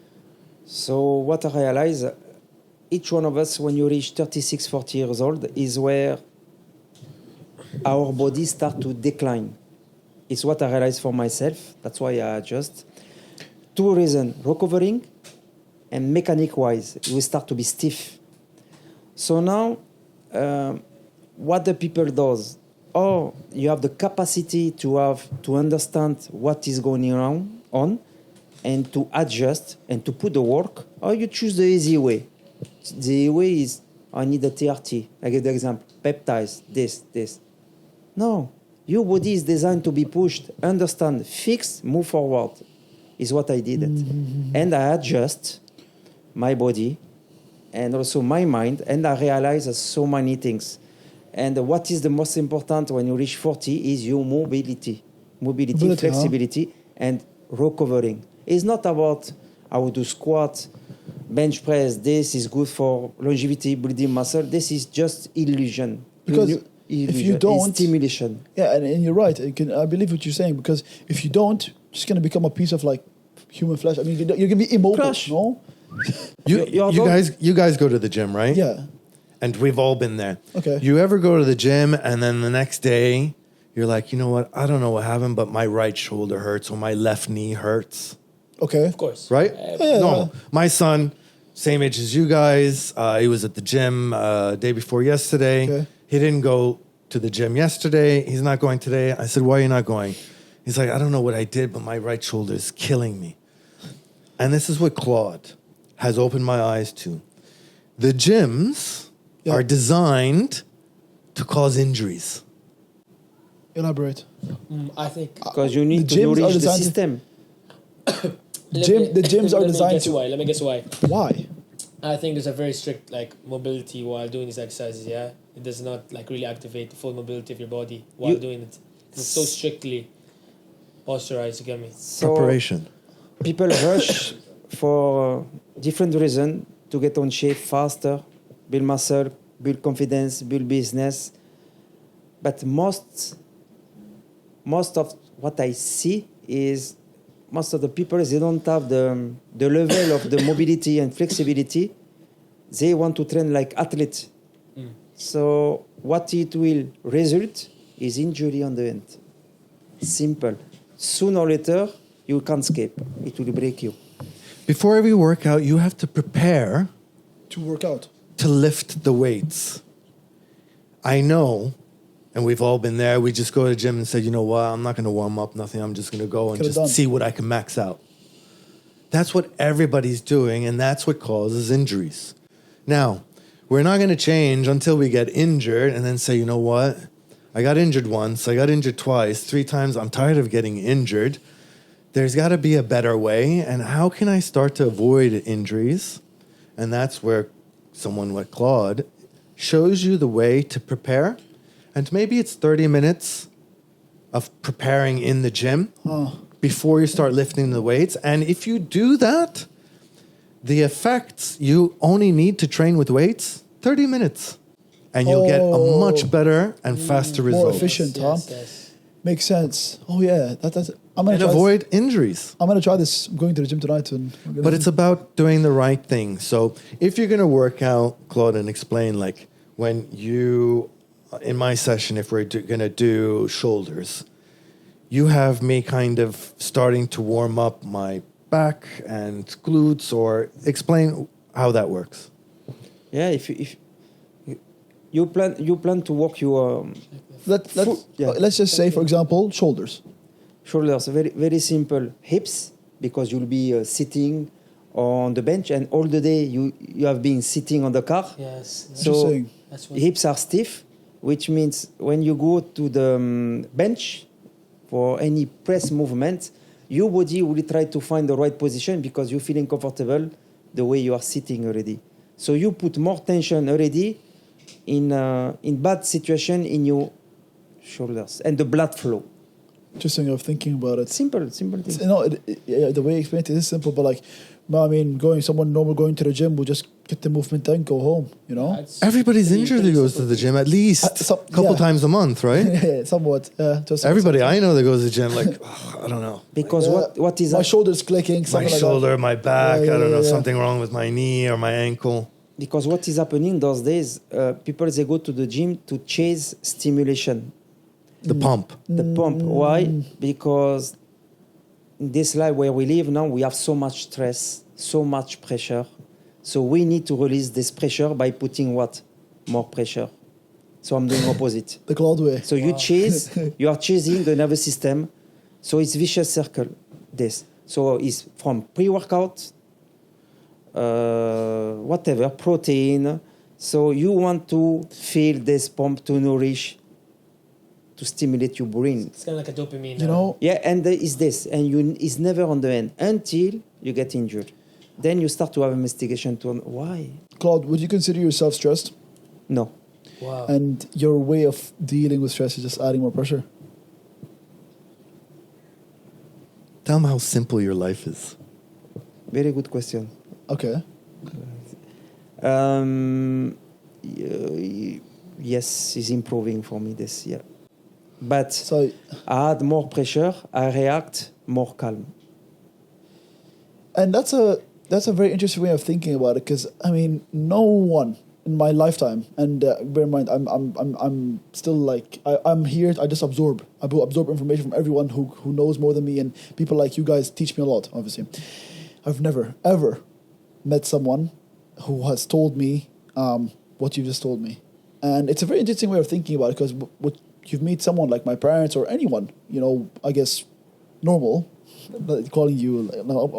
So what I realize, each one of us, when you reach 36, 40 years old, is where our bodies start to decline. It's what I realize for myself. That's why I adjust. 2 reasons: recovering and mechanic-wise, we start to be stiff. So now, what the people does, or you have the capacity to understand what is going on and to adjust and to put the work, or you choose the easy way. The easy way is, I need a TRT. I give the example, peptides, this. No, your body is designed to be pushed, understand, fix, move forward, is what I did. And I adjust my body and also my mind, and I realize so many things. And what is the most important when you reach 40 is your mobility, flexibility, and recovering. It's not about I will do squat, bench press. This is good for longevity, building muscle. This is just illusion. Because Illusion. if you don't, it's stimulation. Yeah, and you're right. I believe what you're saying, because if you don't, you're just gonna become a piece of like human flesh. I mean, you're gonna be immobile, Crush. no? You guys go to the gym, right? Yeah. And we've all been there. Okay. You ever go to the gym and then the next day you're like, you know what? I don't know what happened, but my right shoulder hurts or my left knee hurts. Okay. Of course. Right? Yeah. No. My son, same age as you guys. He was at the gym day before yesterday. Okay. He didn't go to the gym yesterday. He's not going today. I said, why are you not going? He's like, I don't know what I did, but my right shoulder is killing me. And this is what Claude has opened my eyes to. The gyms are designed to cause injuries. Elaborate. I think Because you need The to gyms are nourish the designed to- system. The gyms are designed to. Let me guess why. Why? I think there's a very strict like mobility while doing these exercises. Yeah, it does not like really activate the full mobility of your body while doing it. It's so strictly posturized. You get me? So Preparation. people rush for different reasons to get on shape faster, build muscle, build confidence, build business. But most of what I see is most of the people, they don't have the level of the mobility and flexibility. They want to train like athletes. So what it will result is injury on the end. Simple. Sooner or later, you can't escape. It will break you. Before every workout, you have to prepare To work out. to lift the weights. I know, and we've all been there, we just go to the gym and say, you know what, I'm not going to warm up, nothing. I'm just going to go and Get it just done. see what I can max out. That's what everybody's doing, and that's what causes injuries. Now, we're not going to change until we get injured and then say, you know what, I got injured once, I got injured twice, 3 times, I'm tired of getting injured. There's got to be a better way, and how can I start to avoid injuries? And that's where someone like Claude shows you the way to prepare And maybe it's 30 minutes of preparing in the gym before you start lifting the weights. And if you do that, the effects, you only need to train with weights 30 minutes. And you'll get a much better and faster result. More efficient, Yes. Makes sense. Oh yeah, that's. I'm gonna And try avoid injuries. I'm gonna try this. I'm going to the gym tonight, and But it's about doing the right thing. So if you're going to work out, Claude, and explain, like, when you, in my session, if we're going to do shoulders, you have me kind of starting to warm up my back and glutes, or explain how that works. Yeah, if you plan to work your let's just say, for example, shoulders. shoulders, very very simple. Hips, because you'll be sitting on the bench, and all the day you have been sitting on the car. Yes. So Interesting. That's what, hips are stiff, which means when you go to the bench for any press movement, your body will try to find the right position because you're feeling comfortable the way you are sitting already. So you put more tension already in bad situation in your shoulders and the blood flow. Interesting of thinking about it. Simple thing. You know, the way you explain it is simple, but like, I mean, someone normal going to the gym will just get the movement done, go home. You know, that's Everybody's pretty- injured pretty that goes to simple. the gym at least a couple times a month, right? yeah, somewhat. Just Everybody I know that goes to the gym, like, I don't know. Because what is my up- shoulders clicking? My Something like shoulder, that. my back, Yeah, I don't know, yeah. something wrong with my knee or my ankle. Because what is happening those days, people they go to the gym to chase stimulation. The pump. The pump. Why? Because in this life where we live now, we have so much stress, so much pressure. So we need to release this pressure by putting what? More pressure. So I'm doing opposite. The Claude way. So you are chasing the nervous system. So it's vicious circle. This. So it's from pre-workout, whatever, protein. So you want to feel this pump to nourish, to stimulate your brain. It's kind of like a dopamine. You know, Yeah, and there is this, and it's never on the end until you get injured. Then you start to have investigation to why. Claude, would you consider yourself stressed? No, Wow. And your way of dealing with stress is just adding more pressure? Tell them how simple your life is. very good question. Okay. Yes, it's improving for me this year. But So, I add more pressure, I react more calm. and that's a very interesting way of thinking about it, because I mean, no one in my lifetime, and bear in mind, I'm still like I'm here. I just absorb. I absorb information from everyone who knows more than me, and people like you guys teach me a lot. Obviously, I've never ever met someone who has told me what you just told me, and it's a very interesting way of thinking about it, because what you meet someone like my parents or anyone, you know, I guess normal, calling you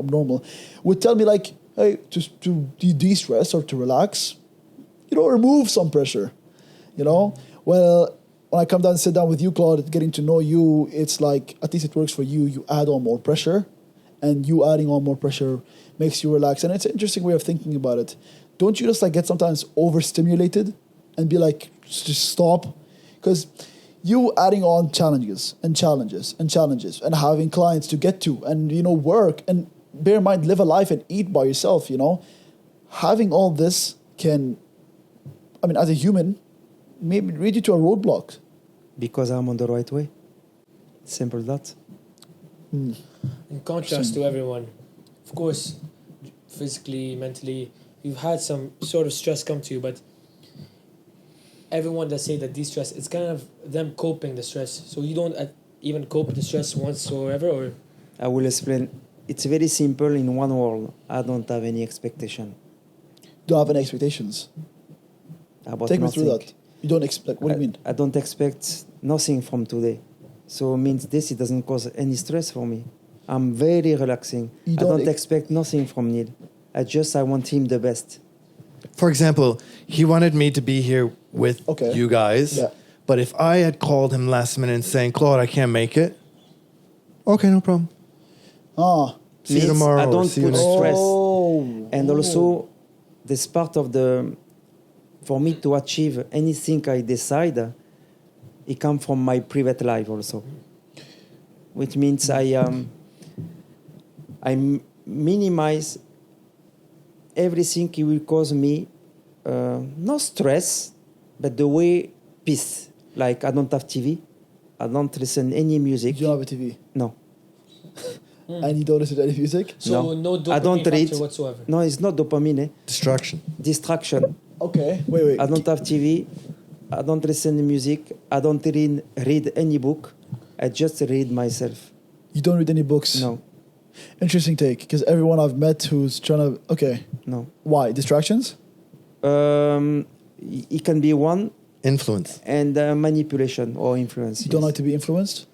abnormal, would tell me like, hey, just to de-stress or to relax, you know, remove some pressure, you know. Well, when I come down and sit down with you, Claude, getting to know you, it's like, at least it works for you. You add on more pressure, and you adding on more pressure makes you relax. And it's an interesting way of thinking about it. Don't you just like get sometimes overstimulated and be like, just stop? Because you adding on challenges and having clients to get to, and, you know, work, and bear in mind, live a life and eat by yourself, you know. Having all this can, I mean, as a human, maybe lead you to a roadblock. Because I'm on the right way. Simple that. In contrast to everyone, of course, physically, mentally, you've had some sort of stress come to you, but everyone that say that de-stress, it's kind of them coping the stress. So you don't even cope with the stress whatsoever, or? I will explain. It's very simple in one word. I don't have any expectation Don't have any expectations. about Take me nothing. through that. You don't expect, what do you mean? I don't expect nothing from today. So it means this, it doesn't cause any stress for me. I'm very relaxing. You I don't don't expect nothing from Neil. I want him the best. For example, he wanted me to be here with Okay. you guys. Yeah. But if I had called him last minute and saying, Claude, I can't make it. Okay, no problem. See you Means tomorrow. I or don't see you put next stress. Oh. And also, this part of for me to achieve anything I decide, it comes from my private life also, which means I minimize everything it will cause me no stress, but the way peace. Like I don't have TV, I don't listen any music. You don't have a TV, No, and you don't listen to any music. So no dopamine I don't read. factor whatsoever. No, it's not dopamine. Distraction. Distraction. Okay, wait. I don't have TV. I don't listen to music. I don't read any book. I just read myself. You don't read any books. No, Interesting take, because everyone I've met who's trying to. Okay, no. why distractions? It can be one Influence. and manipulation or influence. You don't yes. like to be influenced.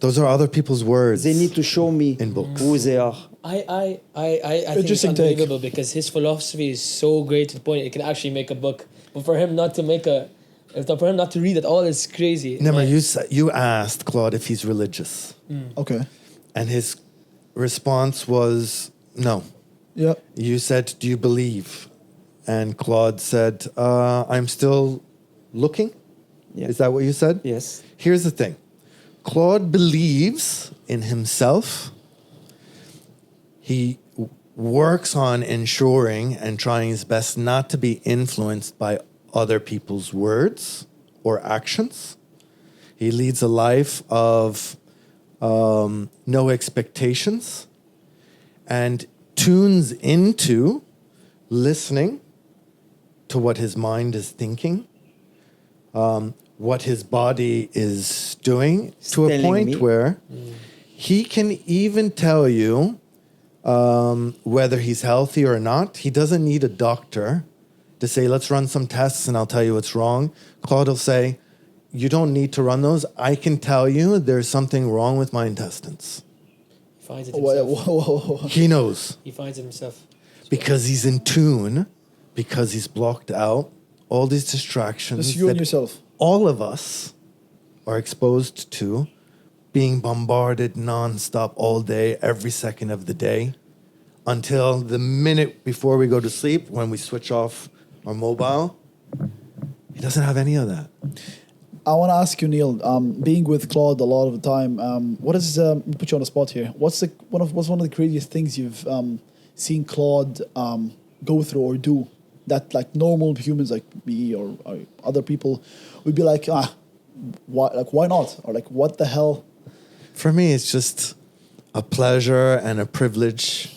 Those are other people's words. They need to show me In books. who they are. I think it's Interesting take. unbelievable because his philosophy is so great to the point it can actually make a book. But for him not to for him not to read at all is crazy. Nemmer, Like, you asked Claude if he's religious, Okay. and his response was no. Yeah. You said, "Do you believe?" And Claude said, "I'm still looking." Yeah. Is that what you said? Yes. Here's the thing. Claude believes in himself. He works on ensuring and trying his best not to be influenced by other people's words or actions. He leads a life of no expectations and tunes into listening to what his mind is thinking, what his body is doing, to a telling point me. where he can even tell you whether he's healthy or not. He doesn't need a doctor to say, let's run some tests and I'll tell you what's wrong. Claude will say, you don't need to run those. I can tell you there's something wrong with my intestines. he finds it Whoa, himself. whoa, whoa, whoa. He knows He finds it himself. because he's in tune, because he's blocked out all these distractions. Just you and that yourself. all of us are exposed to, being bombarded nonstop all day, every second of the day, until the minute before we go to sleep, when we switch off our mobile. He doesn't have any of that. I want to ask you, Neil. Being with Claude a lot of the time, what is put you on the spot here? What's one of the craziest things you've seen Claude go through or do that like normal humans like me or other people would be like, why not? Or like, what the hell? For me, it's just a pleasure and a privilege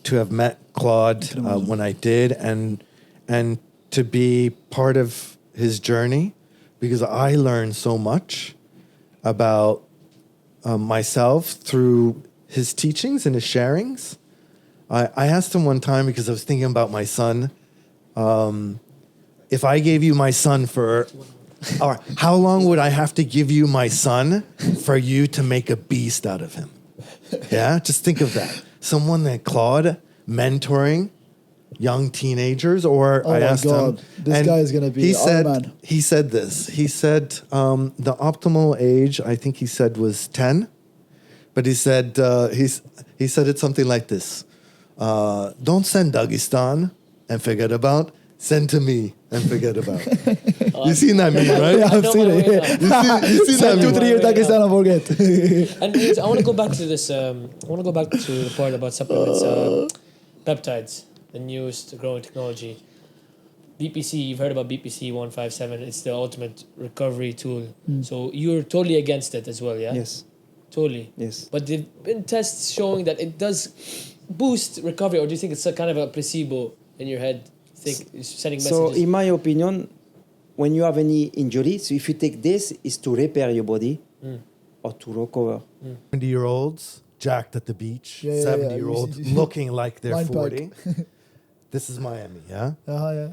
to have met Claude when I did, and to be part of his journey, because I learned so much about myself through his teachings and his sharings. I asked him one time, because I was thinking about my son, if I gave you my son or how long would I have to give you my son for you to make a beast out of him? Yeah, just think of that. Someone like Claude mentoring young teenagers, or Oh I my asked God, him. this and guy is gonna be he Iron said, Man. He said this. He said the optimal age, I think he said, was 10. But he said he said it something like this: don't send Dagestan and forget about. Send to me and forget about. You seen that meme, right? Yeah, I've know seen my it. way Yeah. now. You seen that Send 2 meme? 3 years Right, Pakistan and forget. And I want to go back to this. I want to go back to the part about supplements, peptides, the newest growing technology. BPC, you've heard about BPC 157. It's the ultimate recovery tool. So you're totally against it as well, yeah? Yes. Totally. Yes. But there've been tests showing that it does boost recovery, or do you think it's a kind of a placebo in your head? Think it's sending So, messages. in my opinion, when you have any injury, so if you take this, is to repair your body or to recover. 70-year-olds jacked at the beach, Yeah, yeah, 70-year-olds yeah. looking like they're Line 40. pack. This is Miami, yeah? Yeah.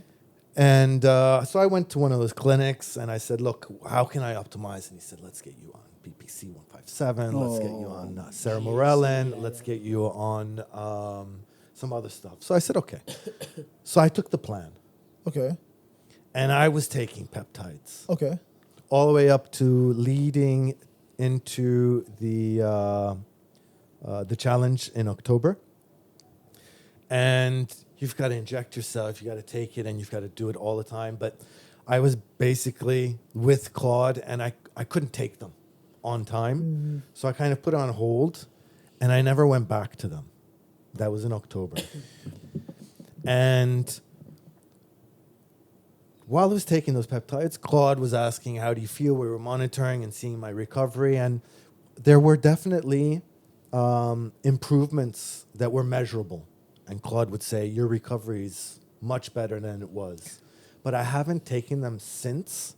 And so I went to one of those clinics and I said, look, how can I optimize? And he said, let's get you on BPC 157. Let's get you on Ceramorelin. Let's get you on some other stuff. So I said, okay. So I took the plan. Okay. And I was taking peptides Okay. all the way up to leading into the challenge in October. And you've got to inject yourself, you got to take it, and you've got to do it all the time. But I was basically with Claude, and I couldn't take them on time. So I kind of put it on hold, and I never went back to them. That was in October. And while I was taking those peptides, Claude was asking, how do you feel? We were monitoring and seeing my recovery. And there were definitely improvements that were measurable. And Claude would say, your recovery is much better than it was. But I haven't taken them since.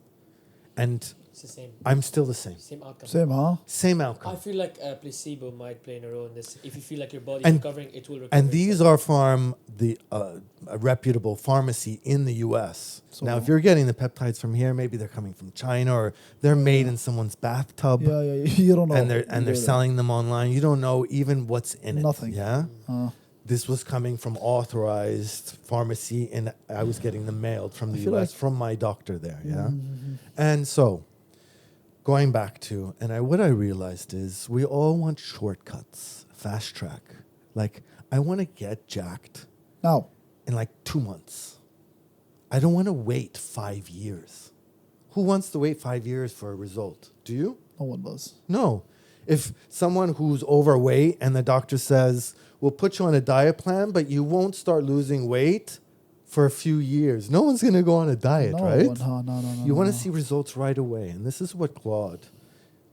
And It's the same. I'm still the same. Same outcome. Same, huh? Same I outcome. feel like a placebo might play a role in this. If you feel like your body's And- recovering, it will recover. And these itself. are from a reputable pharmacy in the U.S. So- Now, if you're getting the peptides from here, maybe they're coming from China or they're made in someone's bathtub, Yeah, you don't know. and they're selling them online. You don't know even what's in it. Nothing. Yeah. Uh, This was coming from authorized pharmacy, and I was getting them mailed from the I feel U.S. like- from my doctor there. Yeah. And so, going back to, what I realized is we all want shortcuts, fast track. Like, I want to get jacked now, in like 2 months. I don't want to wait 5 years. Who wants to wait 5 years for a result? Do you? no one does. No. If someone who's overweight and the doctor says, we'll put you on a diet plan, but you won't start losing weight for a few years. No one's going to go on a diet, No right? one, no. You want to see results right away. And this is what Claude,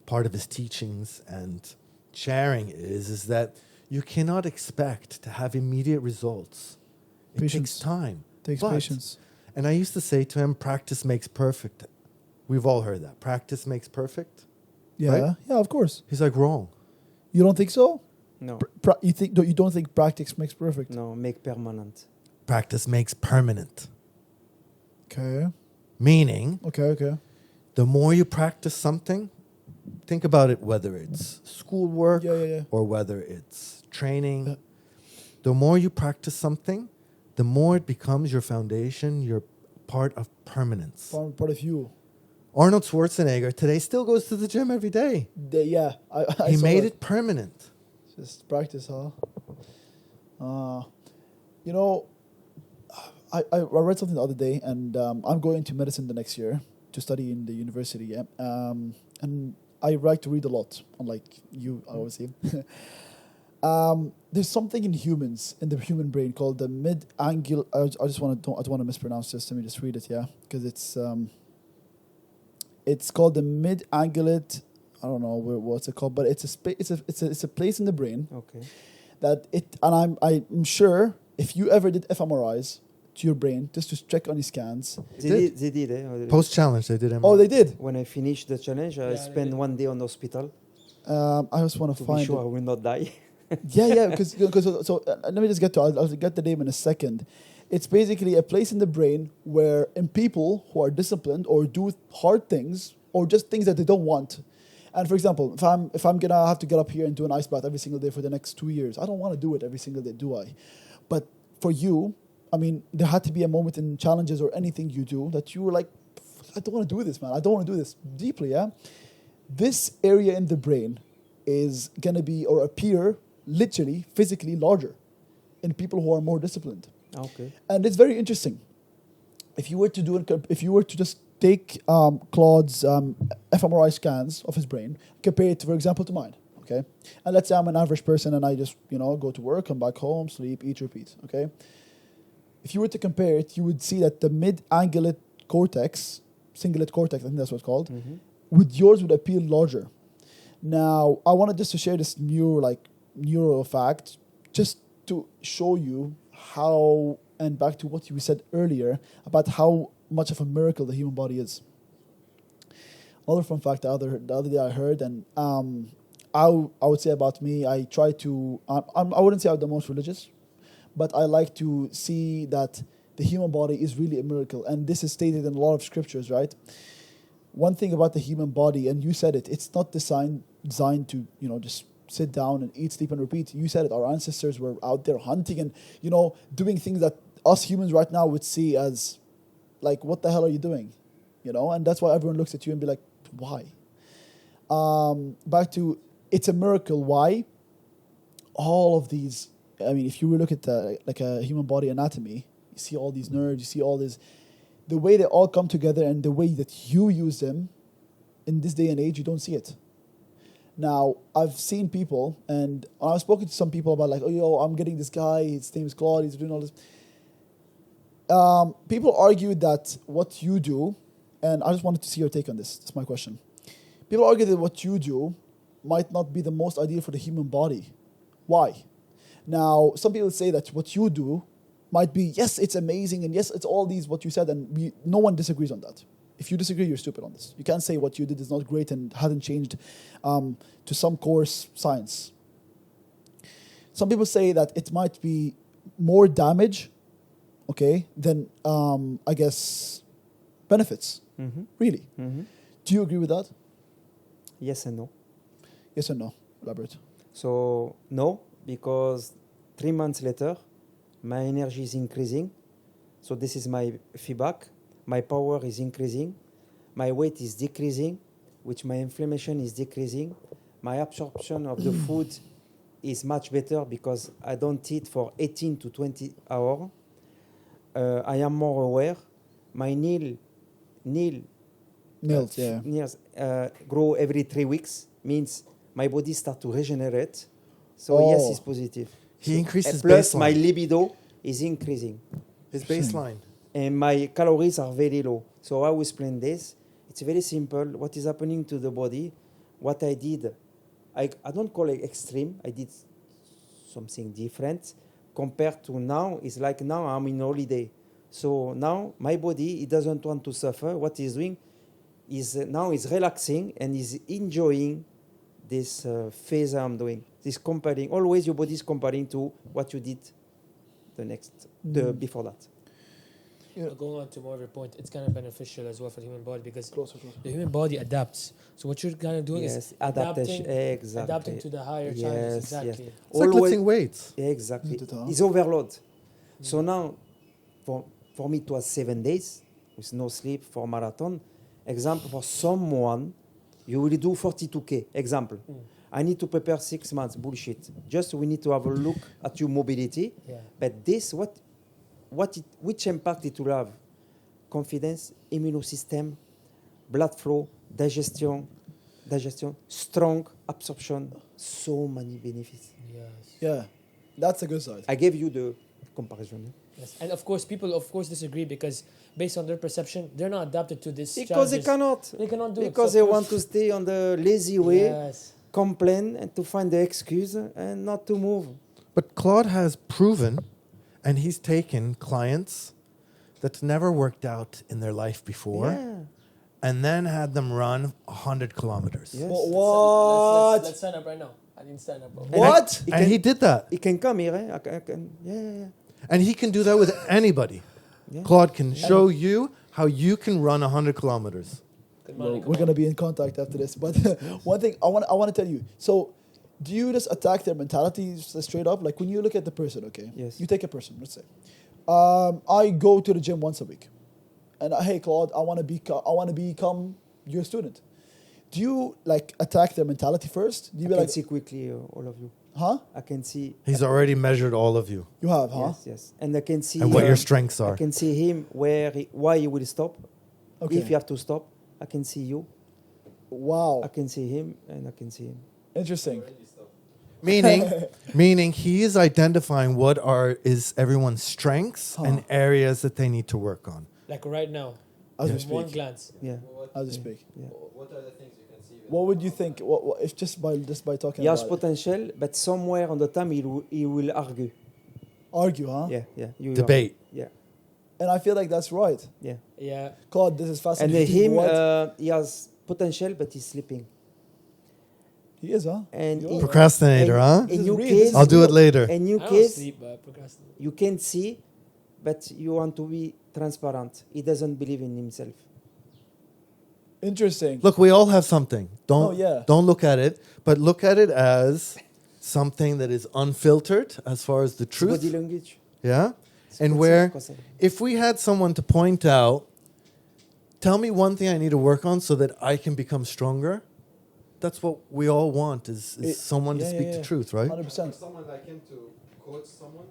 part of his teachings and sharing is that you cannot expect to have immediate results. It Patience. takes time. Takes But- patience. And I used to say to him, practice makes perfect. We've all heard that. Practice makes perfect. Yeah, right? yeah, of course. He's like, wrong. You don't think so? No, You don't think practice makes perfect? no, make permanent. Practice makes permanent. Okay, Meaning, okay. the more you practice something, think about it, whether it's schoolwork Yeah. or whether it's training. The more you practice something, the more it becomes your foundation, your part of permanence. Part of you. Arnold Schwarzenegger today still goes to the gym every day. I He saw made that. it permanent. Just practice, huh? You know, I read something the other day, and I'm going to medicine the next year to study in the university. Yeah? And I like to read a lot, unlike you, obviously. There's something in humans, in the human brain, called the mid-angular. I don't want to mispronounce this. Let me just read it, yeah, because it's called the mid-angulate. I don't know what's it called, but it's a place in the brain Okay. that it. And I'm sure if you ever did fMRIs to your brain just to check on your scans. They did. Eh? Post challenge, they did MRI. Oh, they did. When I finished the challenge, I Yeah, spent they did. 1 day on hospital I just want to to find be sure I it. will not die. Yeah, because let me just get to. I'll get the name in a second. It's basically a place in the brain where in people who are disciplined or do hard things or just things that they don't want. And for example, if I'm gonna have to get up here and do an ice bath every single day for the next 2 years, I don't want to do it every single day, do I? But for you, I mean, there had to be a moment in challenges or anything you do that you were like, I don't want to do this, man. I don't want to do this deeply. Yeah, this area in the brain is gonna be or appear literally physically larger in people who are more disciplined. Okay. And it's very interesting. If you were to just take Claude's fMRI scans of his brain, compare it, for example, to mine, okay? And let's say I'm an average person and I just, go to work, come back home, sleep, eat, repeat, okay? If you were to compare it, you would see that the mid-angulate cortex, cingulate cortex, I think that's what it's called, with yours would appear larger. Now, I wanted just to share this neuro fact, just to show you how, and back to what you said earlier about how much of a miracle the human body is. Another fun fact the other day I heard, and I would say about me, I try to, I wouldn't say I'm the most religious, but I like to see that the human body is really a miracle, and this is stated in a lot of scriptures, right? One thing about the human body, and you said it, it's not designed to, just sit down and eat, sleep, and repeat. You said it, our ancestors were out there hunting and, doing things that us humans right now would see as, like, what the hell are you doing? And that's why everyone looks at you and be like, why? Back to, it's a miracle. Why? All of these, I mean, if you look at a human body anatomy, you see all these nerves, you see all this. the way they all come together and the way that you use them in this day and age, you don't see it. Now, I've seen people, and I've spoken to some people about like, oh, yo, I'm getting this guy, his name is Claude, he's doing all this. People argue that what you do, and I just wanted to see your take on this. That's my question. People argue that what you do might not be the most ideal for the human body. Why? Now, some people say that what you do might be, yes, it's amazing, and yes, it's all these, what you said, and no one disagrees on that. If you disagree, you're stupid on this. You can't say what you did is not great and hasn't changed to some course science. Some people say that it might be more damage, okay, than, I guess, benefits. Mm-hmm. Really. Mm-hmm. Do you agree with that? Yes and no. Yes or no? Elaborate. So no, because 3 months later, my energy is increasing. So this is my feedback. My power is increasing. My weight is decreasing, which my inflammation is decreasing. My absorption of the food is much better because I don't eat for 18 to 20 hours. I am more aware. My nails grow every 3 weeks, means my body starts to regenerate. So yes, it's positive. He increased his Plus, baseline. my libido is increasing. His baseline. And my calories are very low. So I will explain this. It's very simple. What is happening to the body? What I did, I don't call it extreme. I did something different. Compared to now, it's like now I'm in holiday. So now my body, it doesn't want to suffer. What he's doing is now is relaxing and is enjoying this phase I'm doing. This comparing. Always your body is comparing to what you did before that. Yeah. Going on to more of your point, it's kind of beneficial as well for the human body because Closer. the human body adapts. So what you're kind of doing Yes, is adaptation. Exactly. adapting to the higher challenges. Exactly. Yes. It's like lifting weights. Exactly. Mm. It's overload. So now, for me, it was 7 days with no sleep for marathon. Example, for someone, you will do 42K. Example. I need to prepare 6 months. Bullshit. Just we need to have a look at your mobility. Yeah. But this, which impact it will have? Confidence, immune system, blood flow, digestion, strong absorption, so many benefits. Yes. Yeah, that's a good side. I gave you the comparison. Yes. And of course, people disagree because based on their perception, they're not adapted to this. Because they challenges. cannot. They cannot do Because it. they want to stay on the lazy way, Yes. complain, and to find the excuse and not to move. But Claude has proven, and he's taken clients that never worked out in their life before, Yeah. and then had them run 100 kilometers. Yes. What? Let's sign up right now. I didn't sign up. Bro. What? And he did that. He can come here. I can. Yeah. And he can do that with anybody. Yeah. Claude can show you how you can run 100 kilometers. Good Well, money, come we're on. gonna be in contact after this. But one thing I want to tell you. So, do you just attack their mentality straight up? Like when you look at the person, okay? Yes. You take a person. Let's say, I go to the gym once a week, and hey, Claude, I want to become your student. Do you like attack their mentality first? Do you I be can like, see quickly all of you. huh? I can see. He's already measured all of you You have, huh? Yes. And I can see. and what your strengths I are. can see him why he will stop. Okay. If you have to stop, I can see you. Wow. I can see him, and I can see him. Interesting. Meaning he is identifying what is everyone's strengths and areas that they need to work on. Like right now, As we in one speak. glance. Yeah. As we speak. Yeah. What are the things you can see? What would you think? What if just by talking He has about it? potential, but somewhere on the time he will argue. Argue, huh? Yeah. You will Debate. argue. Yeah. And I feel like that's right. Yeah. Yeah. Claude, this is And fascinating. him, What? he has potential, but he's sleeping. He is, huh? And You in- are. Procrastinator, huh? In This is your real. case, This is I'll do it later. In your I don't case, sleep, but I procrastinate. you can see, but you want to be transparent. He doesn't believe in himself. Interesting. Look, we all have something. yeah. Don't look at it, but look at it as something that is unfiltered as far as the Body truth. language. Yeah? C'est And comme where ça, comme ça. if we had someone to point out, tell me one thing I need to work on so that I can become stronger. That's what we all want is someone to speak the truth, right? 100%. For someone like him to coach someone,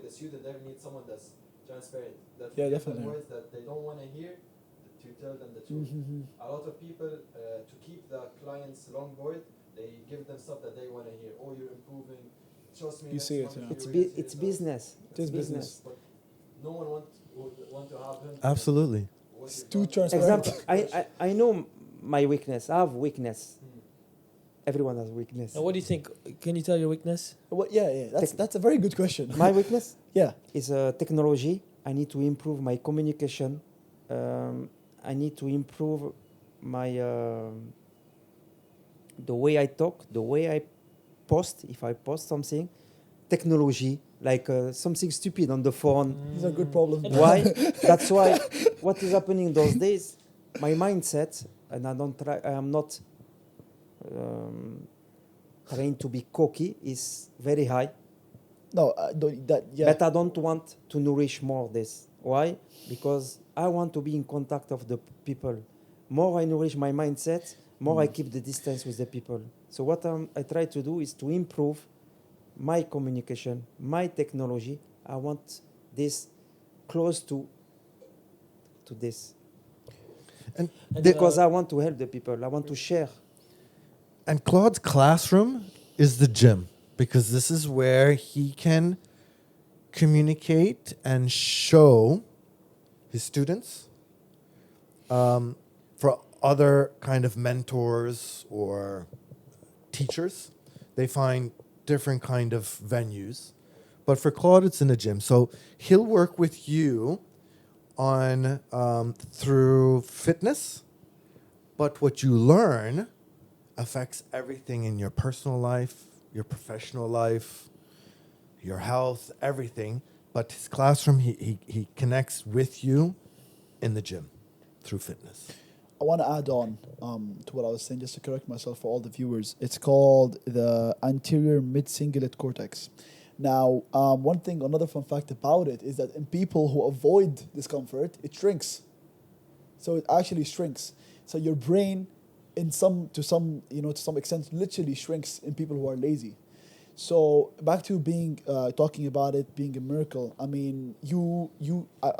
the student never needs someone that's transparent. That Yeah, we give them definitely. words that they don't want to hear, to tell them the truth. Mm-hmm. A lot of people, to keep the clients long board, they give them stuff that they want to hear. Oh, you're improving. Trust me. You next see it, month yeah. you It's will see it's results." business. It is business. But no one want to have him. Absolutely. What It's you've too done. transparent. Example, I know my weakness. I have weakness. Hmm. Everyone has weakness. Now, what do you think? Can you tell your weakness? Well, yeah. That's a very good question. My weakness Yeah. is technology. I need to improve my communication. I need to improve my the way I talk, the way I post. If I post something, technology like something stupid on the phone. These are good problems. Why? That's why. What is happening those days? My mindset, and I don't try. I am not trying to be cocky. Is very high. No, yeah. But I don't want to nourish more this. Why? Because I want to be in contact of the people. More I nourish my mindset, more I keep the distance with the people. So what I try to do is to improve my communication, my technology. I want this close to this. And Because I want to help the people. I want to share. And Claude's classroom is the gym because this is where he can communicate and show his students for other kind of mentors or teachers. They find different kind of venues. But for Claude, it's in the gym. So he'll work with you on through fitness, but what you learn affects everything in your personal life, your professional life, your health, everything. But his classroom, he connects with you in the gym through fitness. I want to add on to what I was saying, just to correct myself for all the viewers. It's called the anterior mid-cingulate cortex. Now, another fun fact about it is that in people who avoid discomfort, it shrinks. So it actually shrinks. So your brain, to some extent, literally shrinks in people who are lazy. So back to talking about it being a miracle. I mean, I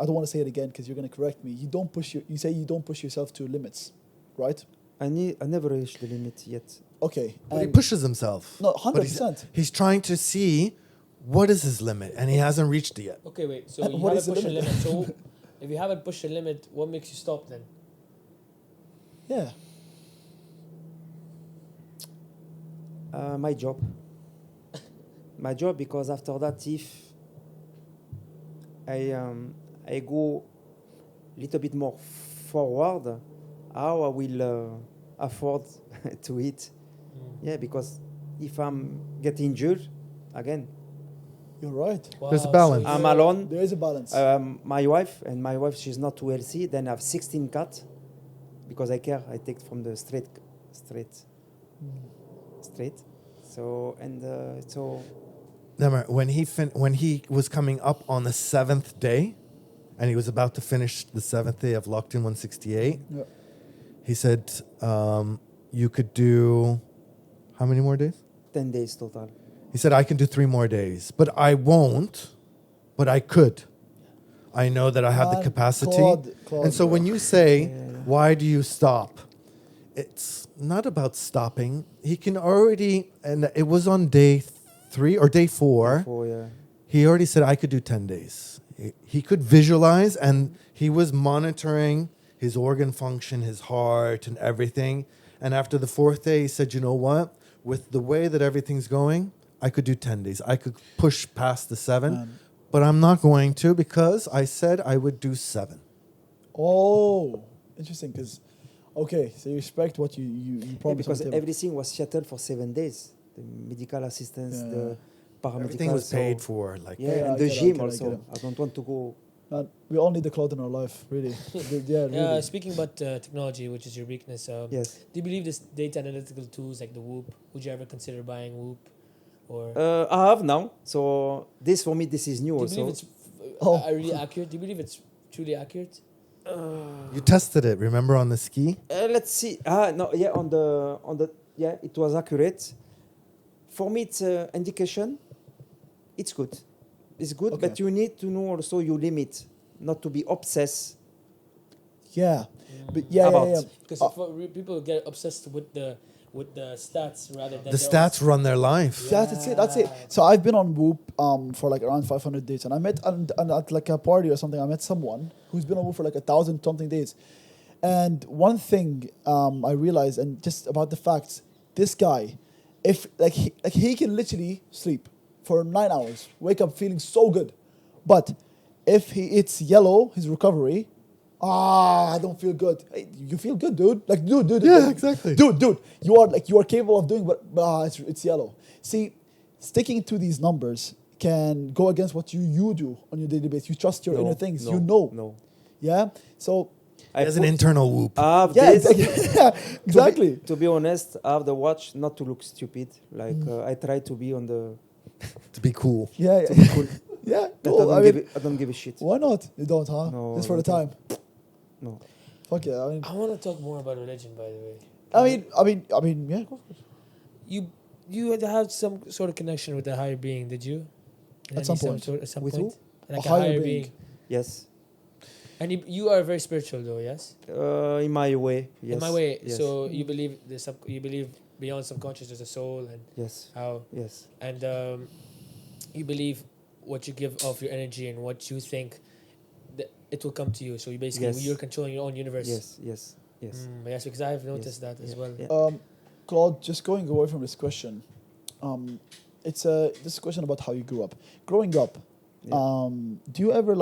don't want to say it again because you're going to correct me. You say you don't push yourself to limits, right? I never reached the limit yet. Okay. But he pushes himself. No, But 100%. he's trying to see what is his limit, and he hasn't reached it yet. Okay, wait. So And you what haven't is the pushed a limit? limit. So if you haven't pushed a limit, what makes you stop then? Yeah. My job. My job, because after that, if I go a little bit more forward, how I will afford to eat. Yeah, because if I'm getting injured, again, You're right. There's a balance. so I'm you're- alone. There is a balance. My wife, she's not too healthy. Then I have 16 cats because I care. I take from the straight. So Remember, when he was coming up on the 7th day, and he was about to finish the 7th day of Locked In 168, Yeah. he said you could do how many more days? 10 days total. He said I can do 3 more days, but I won't, but I could. I know that I have the Man, capacity. Claude, And so bro. when you say, why do you stop? It's not about stopping. He can already, and it was on day 3 or day 4. Yeah. He already said I could do 10 days. He could visualize, and he was monitoring his organ function, his heart, and everything. And after the 4th day, he said, you know what? With the way that everything's going, I could do 10 days. I could push past the 7, but I'm not going to because I said I would do 7. Oh, interesting. Because, okay, so you respect what you Yeah, promised. because on the table. everything was shuttled for 7 days. The medical assistance, Yeah. the paramedical. Everything was so- paid for. Like Yeah, Yeah, and I the get it, I gym get it, I also. get I don't want to go. Man, we all need the Claude in our life, really. Yeah, really. Speaking about technology, which is your weakness, Yes. do you believe this data analytical tools like the Whoop? Would you ever consider buying Whoop? Or I have now. So this for me, this is new do you also. believe it's Oh. really accurate? Do you believe it's truly accurate? you tested it, remember, on the ski? Let's see. No, yeah, on the yeah, it was accurate. For me, it's indication. It's good, it's good, Okay. but you need to know also your limit, not to be obsessed Yeah, but yeah. About. Because people get obsessed with the stats rather than The their stats run their life. That's it. That's it. So I've been on Whoop for like around 500 days, and I met at like a party or something. I met someone who's been on Whoop for like 1,000 something days, and one thing I realized, and just about the facts, this guy, if he can literally sleep for 9 hours, wake up feeling so good, but if he eats yellow, his recovery. I don't feel good. Hey, you feel good, dude. Like, dude. Yeah, exactly. Dude, you are capable of doing, but it's yellow. See, sticking to these numbers can go against what you do on your daily basis. You trust your inner things. You know. No. Yeah. So. I As an put- internal whoop. I have Yeah. this. Exactly. To be honest, I have the watch not to look stupid. Like I try to be on the. To be cool. Yeah. Yeah. That Cool. I don't give a shit. Why not? You don't, huh? No, Just for the I time. No. Fuck yeah. I want to talk more about religion, by the way. I mean, yeah. Go for it. You had to have some sort of connection with the higher being, did you? At some point. At some With point? Like A higher being. Yes. And you are very spiritual, though, yes? In my way. Yes. In my way. Yes. So you believe you believe beyond subconscious there's a soul and Yes. how Yes. and you believe what you give off your energy and what you think that it will come to you. So you basically Yes. you're controlling your own universe. Yes. Yes. Yes. Yes, because I've noticed that as Yeah. well. Yeah. Claude, just going away from this question, this is a question about how you grew up. Growing up, Yeah. do you ever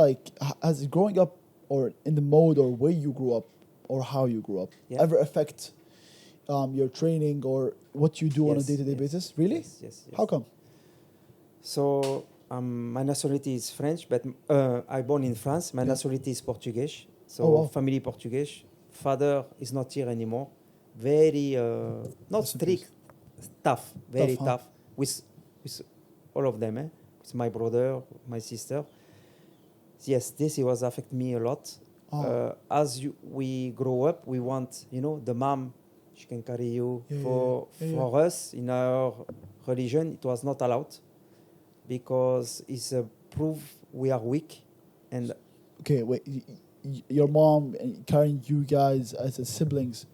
has growing up or in the mode or way you grew up or how you grew up Yeah. ever affect your training or what you do on a Yes, day-to-day yes, basis? Really? Yes. Yes. How come? So my nationality is French, but I born in France. My nationality is Portuguese. So Oh, wow. family Portuguese. Father is not here anymore. Very not strict, tough, very Tough, huh? tough with all of them. With my brother, my sister. Yes, this was affect me a lot. Oh. We grow up, we want the mom. She can carry you. Yeah, For us in our religion, it was not allowed because it's a proof we are weak, and Okay, wait. Your mom carrying you guys as siblings.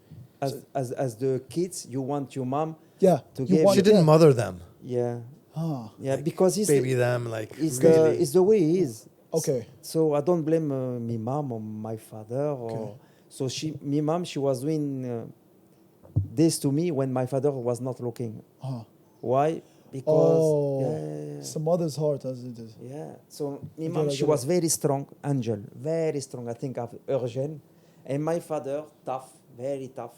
as the kids, you want your mom. Yeah. To you give- want She didn't mother them. Yeah, Ah. because it's Baby them, like, it's really. it's the way it is. Okay. So I don't blame my mom or my father. Okay. So my mom, she was doing this to me when my father was not looking. Ah. Why? Because Oh. It's a mother's heart as it is. yeah. So my Get mom, it, she get was it. very strong, Angel, very strong. I think of Eugene, and my father, tough, very tough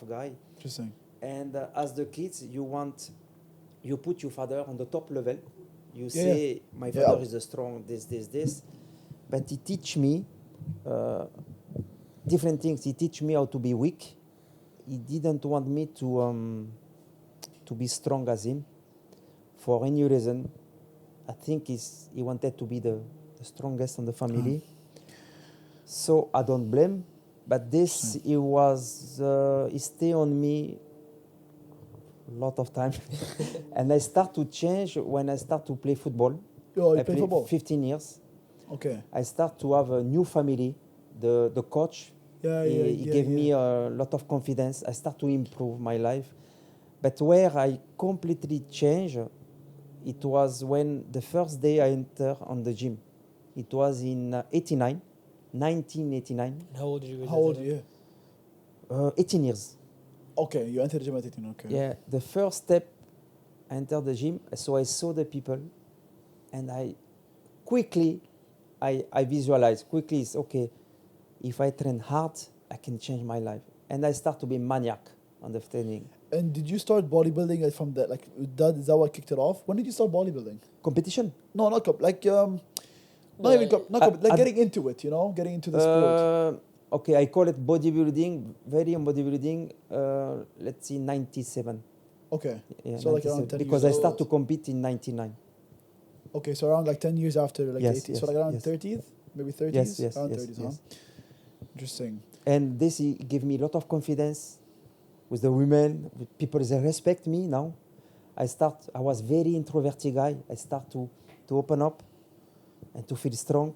guy. Interesting. And as the kids, you put your father on the top level. You Yeah, say, my Yeah. father is a strong, this. But he teach me different things. He teach me how to be weak. He didn't want me to be strong as him for any reason. I think he wanted to be the strongest in the family. So I don't blame. But this, he stay on me a lot of time. And I start to change when I start to play football. Oh, you I play play football? 15 years. Okay. I start to have a new family. The coach, he gave me a lot of confidence. I start to improve my life. But where I completely changed, it was when the first day I entered on the gym. It was in 1989, How old are you? How old are you? 18 years. Okay, you entered the gym at 18. Okay. Yeah, the first step, I entered the gym, so I saw the people, and I visualized quickly, it's okay, if I train hard, I can change my life. And I start to be maniac on the training. And did you start bodybuilding from that? Like, is that what kicked it off? When did you start bodybuilding? Competition? No, not cup. Like, not Well, even cup. Not cup. Like I- getting into it. Getting into the sport. Okay, I call it bodybuilding, very in bodybuilding, let's see, 97. Okay. Yeah, So like 97. around 10 Because years I start old. to compete in 99. Okay, so around like 10 years after, like Yes, 18. yes, So like around yes. 30th, maybe 30s. Yes, around yes, 30s, yes. huh? Interesting. And this gave me a lot of confidence with the women, with people. They respect me now. I was very introverted guy. I start to open up. and to feel strong.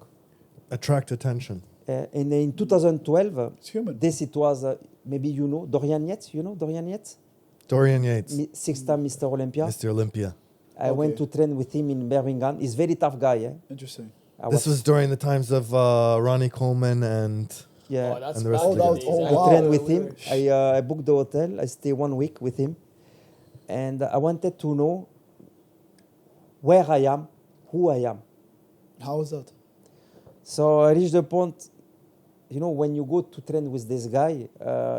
Attract attention. And in 2012, It's human. it was, maybe you know, Dorian Yates. You know Dorian Yates? Dorian Yates, Six-time Mr. Olympia. Mr. Olympia. I went to train with him in Birmingham. He's a very tough guy. Yeah? Interesting. This was during the times of Ronnie Coleman and Yeah. Oh, that's And the rest back of the in guys. days. Oh, I wow. trained with him. I booked the hotel. I stayed 1 week with him. And I wanted to know where I am, who I am. How is that? So I reached the point, you know, when you go to train with this guy,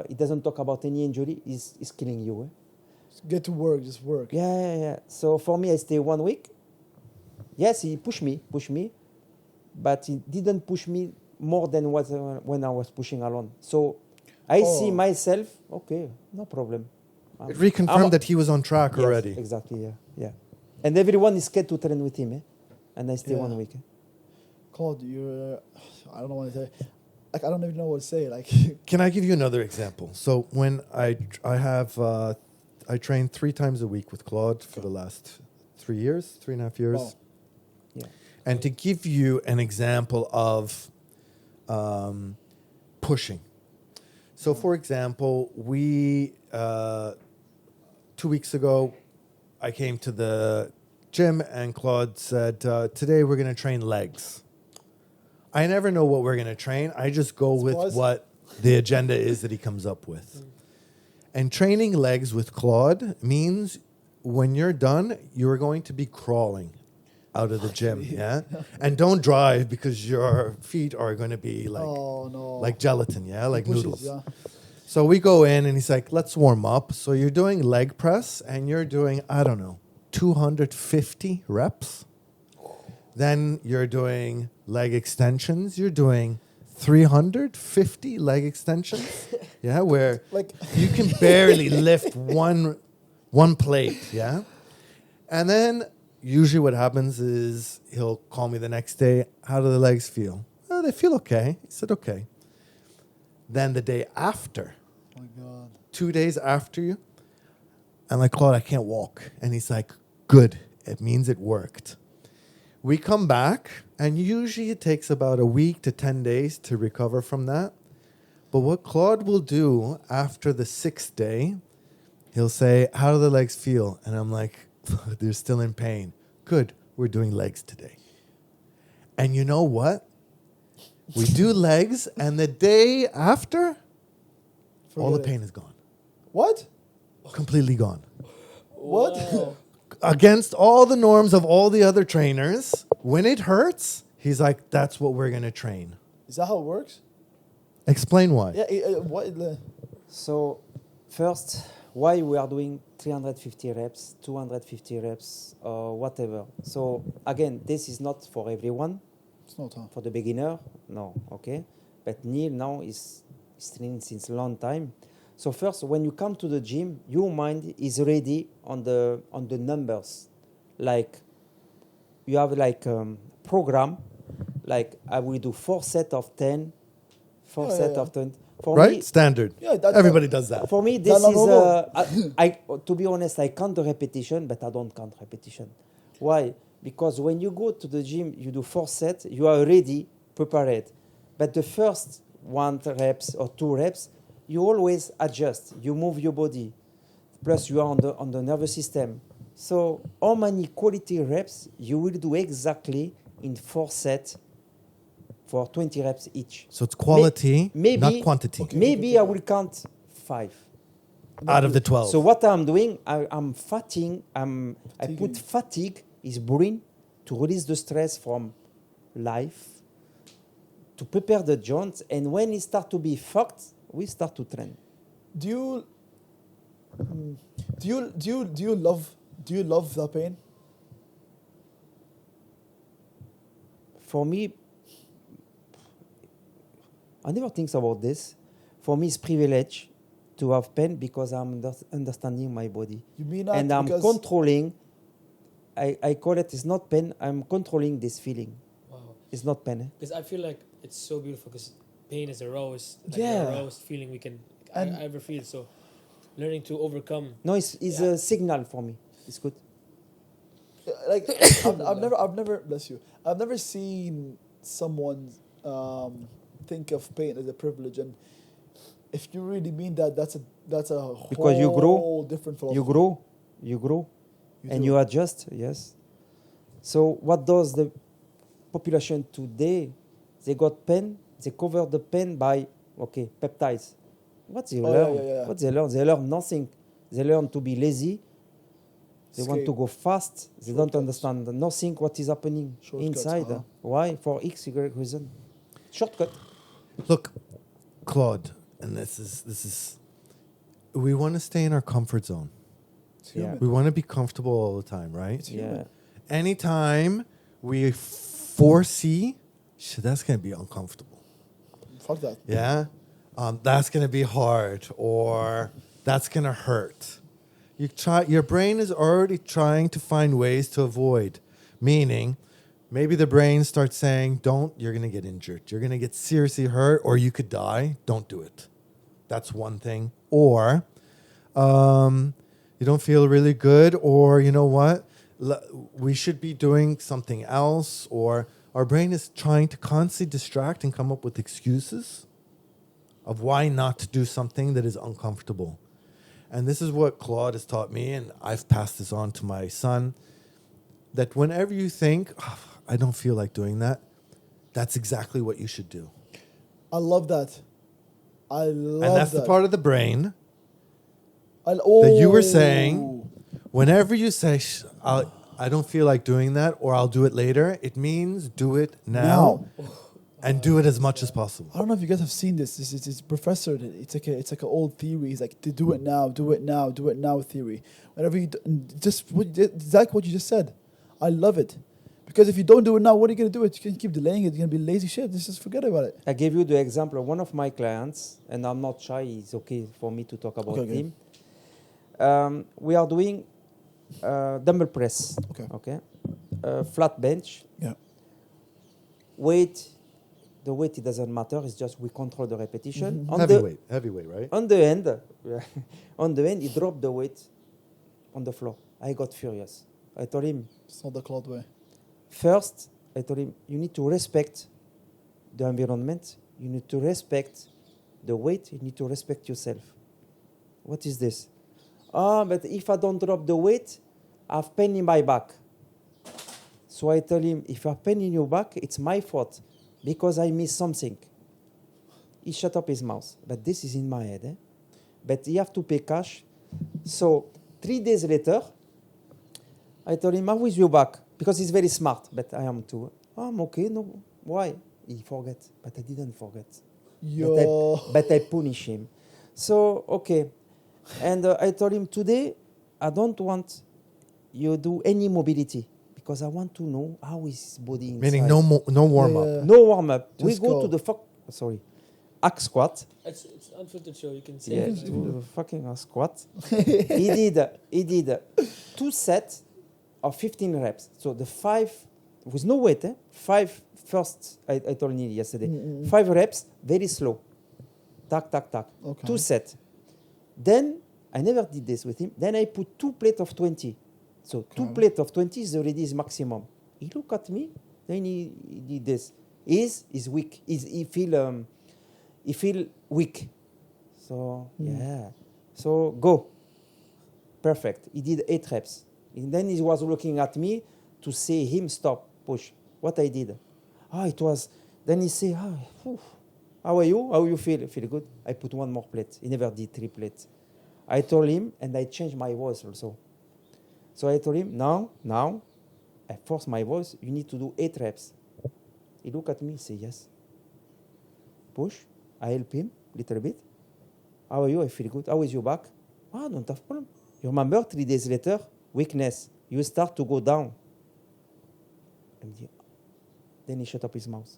he doesn't talk about any injury. He's killing you. Eh? Get to work, just work. Yeah. So for me, I stayed 1 week. Yes, he pushed me, but he didn't push me more than what when I was pushing alone. So I see myself, okay, no problem. it reconfirmed that he was on track Yes, already. Exactly, yeah. And everyone is scared to train with him, eh? And I stay Yeah. 1 week. Eh? Claude, you're. I don't know what to say. Like, I don't even know what to say. Like, Can I give you another example? So when I trained 3 times a week with Claude for the last 3.5 years. Wow. Yeah. And to give you an example of pushing. So, for example, 2 weeks ago, I came to the gym and Claude said, today we're going to train legs. I never know what we're going to train. I just go with Surprise. what the agenda is that he comes up with. And training legs with Claude means when you're done, you're going to be crawling out of the gym, yeah? And don't drive because your feet are going to be like oh no. like gelatin, yeah? Like Pushes, noodles. Yeah. So we go in and he's like, let's warm up. So you're doing leg press and you're doing, I don't know, 250 reps. Then you're doing leg extensions. You're doing 350 leg extensions. Yeah, where Like, you can barely lift one plate, yeah? And then usually what happens is he'll call me the next day. How do the legs feel? Oh, they feel okay. He said, okay. Then the day after, oh my God. 2 days after you, I'm like, Claude, I can't walk. And he's like, good. It means it worked. We come back, and usually it takes about a week to 10 days to recover from that. But what Claude will do after the 6th day, he'll say, how do the legs feel? And I'm like, they're still in pain. Good. We're doing legs today. And you know what? We do legs, and the day after, all the Forget it. pain is gone. What? Completely gone. What? Wow. Against all the norms of all the other trainers, when it hurts, he's like, that's what we're going to train. Is that how it works? Explain why. Yeah. What? So first, why we are doing 350 reps, 250 reps, or whatever. So again, this is not for everyone. It's not, huh? For the beginner, no, okay. But Neil now is training since a long time. So first, when you come to the gym, your mind is ready on the numbers. Like you have like program, like I will do 4 sets of 10, 4 Yeah, sets yeah. of 20. For Right? me, Standard. Yeah, Everybody does that. for me, this No, is no, no. I to be honest, I count the repetition, but I don't count repetition. Why? Because when you go to the gym, you do 4 sets, you are already prepared. But the first 1 reps or 2 reps, you always adjust. You move your body. Plus, you are on the nervous system. So, how many quality reps you will do exactly in 4 sets for 20 reps each? So it's quality, Maybe- not quantity. Okay. Maybe I will count 5. Out of the 12. So what I'm doing, I'm fatiguing. I Fatiguing. put fatigue is brain to release the stress from life, to prepare the joints, and when it start to be fucked, we start to train. Do you love that pain? For me, I never think about this. For me, it's privilege to have pain because I'm understanding my body. You mean that And I'm because controlling. I call it, it's not pain, I'm controlling this feeling. Wow. It's not pain. Eh? Because I feel like it's so beautiful because pain is the rawest, Yeah. the rawest feeling we can And- I ever feel. So learning to overcome. No, it's Yeah. a signal for me. It's good. like I've never bless you. I've never seen someone think of pain as a privilege, and if you really mean that, that's a Because you grow, whole different philosophy. you grow, and do. you adjust. Yes. So what does the population today? They got pain. They cover the pain by peptides. What they learn? yeah. What they learn? They learn nothing. They learn to be lazy. They want to Escape. go fast. They don't Shortcuts. understand nothing what is happening Shortcuts, inside. Why? For X, Y reason. Shortcut. Look, Claude, and this is we want to stay in our comfort zone. It's Yeah. human. We want to be comfortable all the time, right? Yeah. Anytime we foresee, shit, that's gonna be uncomfortable. Fuck that. Yeah, that's gonna be hard, or that's gonna hurt. Your brain is already trying to find ways to avoid. Meaning, maybe the brain starts saying, "Don't. You're gonna get injured. You're gonna get seriously hurt, or you could die. Don't do it." That's one thing. Or you don't feel really good, or you know what? We should be doing something else, or our brain is trying to constantly distract and come up with excuses of why not to do something that is uncomfortable. And this is what Claude has taught me, and I've passed this on to my son, that whenever you think, I don't feel like doing that, that's exactly what you should do. I love that. I love And that's that. the part of the brain that that you were saying, whenever you say, I don't feel like doing that, or I'll do it later, it means do it now. And do it as much as possible. I don't know if you guys have seen this. It's professor. It's like an old theory. He's like, do it now, do it now, do it now theory. Whenever you exactly what you just said. I love it, because if you don't do it now, what are you gonna do? You can keep delaying it. You're gonna be lazy shit. Just forget about it. I gave you the example of one of my clients, and I'm not shy. It's okay for me to talk about him. We are doing dumbbell press. Okay. Flat bench. Yeah. Weight. The weight, it doesn't matter. It's just we control the repetition. Mm-hmm. Heavyweight, right? On the end, he dropped the weight on the floor. I got furious. I told him, It's not the Claude way. first, I told him, you need to respect the environment. You need to respect the weight. You need to respect yourself. What is this? But if I don't drop the weight, I have pain in my back. So I tell him, if you have pain in your back, it's my fault because I missed something. He shut up his mouth. But this is in my head. But you have to pay cash. So 3 days later, I told him, how is your back? Because he's very smart, but I am too. I'm okay, no. Why? He forget, but I didn't forget. But I punish him. So, okay. And I told him, today, I don't want you do any mobility because I want to know how is his body inside. Meaning no warm-up. Yeah. No warm-up. We Just go go. to the hack squat. It's Unfiltered Show. You can say Yeah, it. do the fucking hack squat. He did 2 sets of 15 reps. So the 5, with no weight, 5 first, I told Neil yesterday, 5 reps, very slow. Tack, tack, tack. Okay. 2 sets. Then, I never did this with him. Then I put 2 plates of 20. So 2 plates of 20 is already his maximum. He looked at me, then he did this. He's weak. He feel weak. So, yeah. So, go. Perfect. He did 8 reps. And then he was looking at me to say him stop, push. What I did. Then he say, how are you? How you feel? Feel good? I put 1 more plate. He never did 3 plates. I told him, and I changed my voice also. So I told him, now, I force my voice, you need to do 8 reps. He looked at me, say yes. Push. I help him a little bit. How are you? I feel good. How is your back? Don't have problem. You remember 3 days later, weakness. You start to go down. And then he shut up his mouth.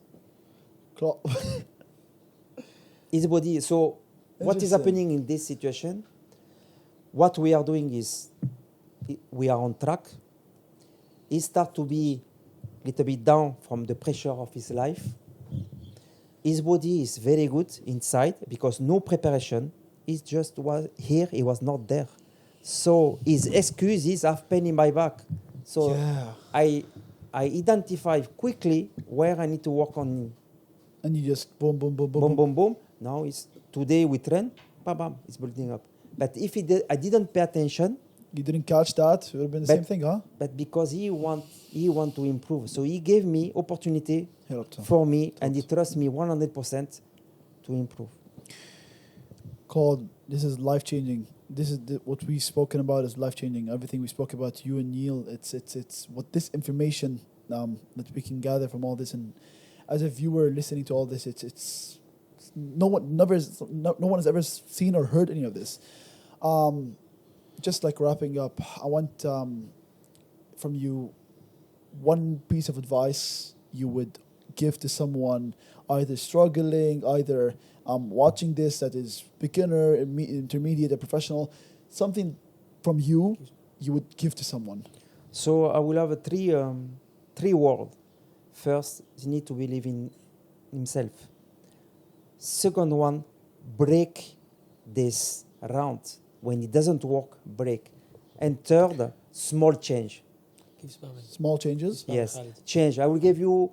His body. So what is Interesting. happening in this situation? What we are doing is we are on track. He start to be a little bit down from the pressure of his life. His body is very good inside because no preparation. He just was here. He was not there. So his excuse is I have pain in my back. So Yeah. I identify quickly where I need to work on. And you just boom, boom, boom, boom, Boom, boom, boom. Now it's today we train, bam, bam, it's building up. But if I didn't pay attention, You didn't catch that. It would have been the But- same thing, huh? but because he want to improve, so he gave me opportunity Helped him. for me, and he trusts me 100% to improve. Claude, this is life changing. This is what we've spoken about is life changing. Everything we spoke about, you and Neil, it's what this information that we can gather from all this, and as a viewer listening to all this, it's no one has ever seen or heard any of this. Just like wrapping up, I want from you one piece of advice you would give to someone either struggling, either watching this that is beginner, intermediate, or professional, something from you would give to someone. So I will have three words. First, he need to believe in himself. Second one, break this round. When it doesn't work, break. And third, small change. Keep spamming. Small changes. Yes, Khalid. change. I will give you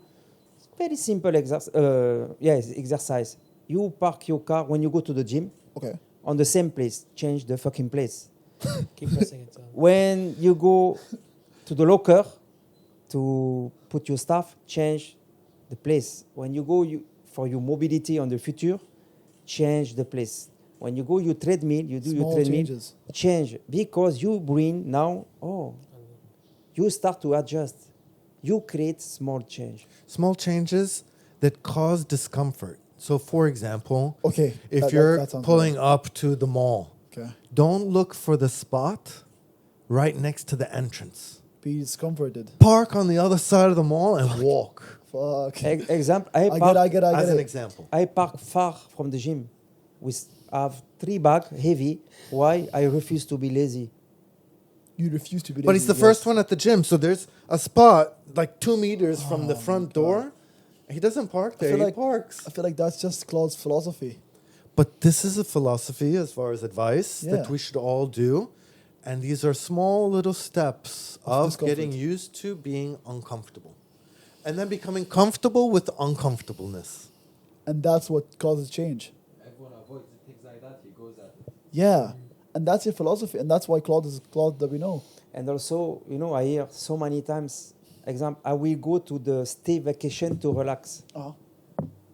very simple exercise. You park your car when you go to the gym Okay. on the same place. Change the fucking place. Keep pressing it. When you go to the locker to put your stuff, change the place. When you go for your mobility on the future, change the place. When you go your treadmill, you do your Small treadmill, changes. change. Because you bring now, you start to adjust. You create small change. Small changes that cause discomfort. So, for example, Okay. if you're that sounds pulling good. up to the mall, Okay. don't look for the spot right next to the entrance. Be discomforted. Park on the other side of the mall and walk. Fuck. Example, I get As an it. example. I park far from the gym. I have 3 bags, heavy. Why? I refuse to be lazy. You refuse to be But he's the lazy. first one at the gym. So there's a spot like 2 meters from the front door. He doesn't park there. feel He like- parks. I feel like that's just Claude's philosophy. But this is a philosophy as far as advice Yeah. that we should all do. And these are small little steps of discomfort. getting used to being uncomfortable. And then becoming comfortable with uncomfortableness. And that's what causes change. Everyone avoids things like that. He goes at it. Yeah. And that's your philosophy. And that's why Claude is Claude that we know. And also, I hear so many times, example, I will go to the stay vacation to relax. Uh-huh.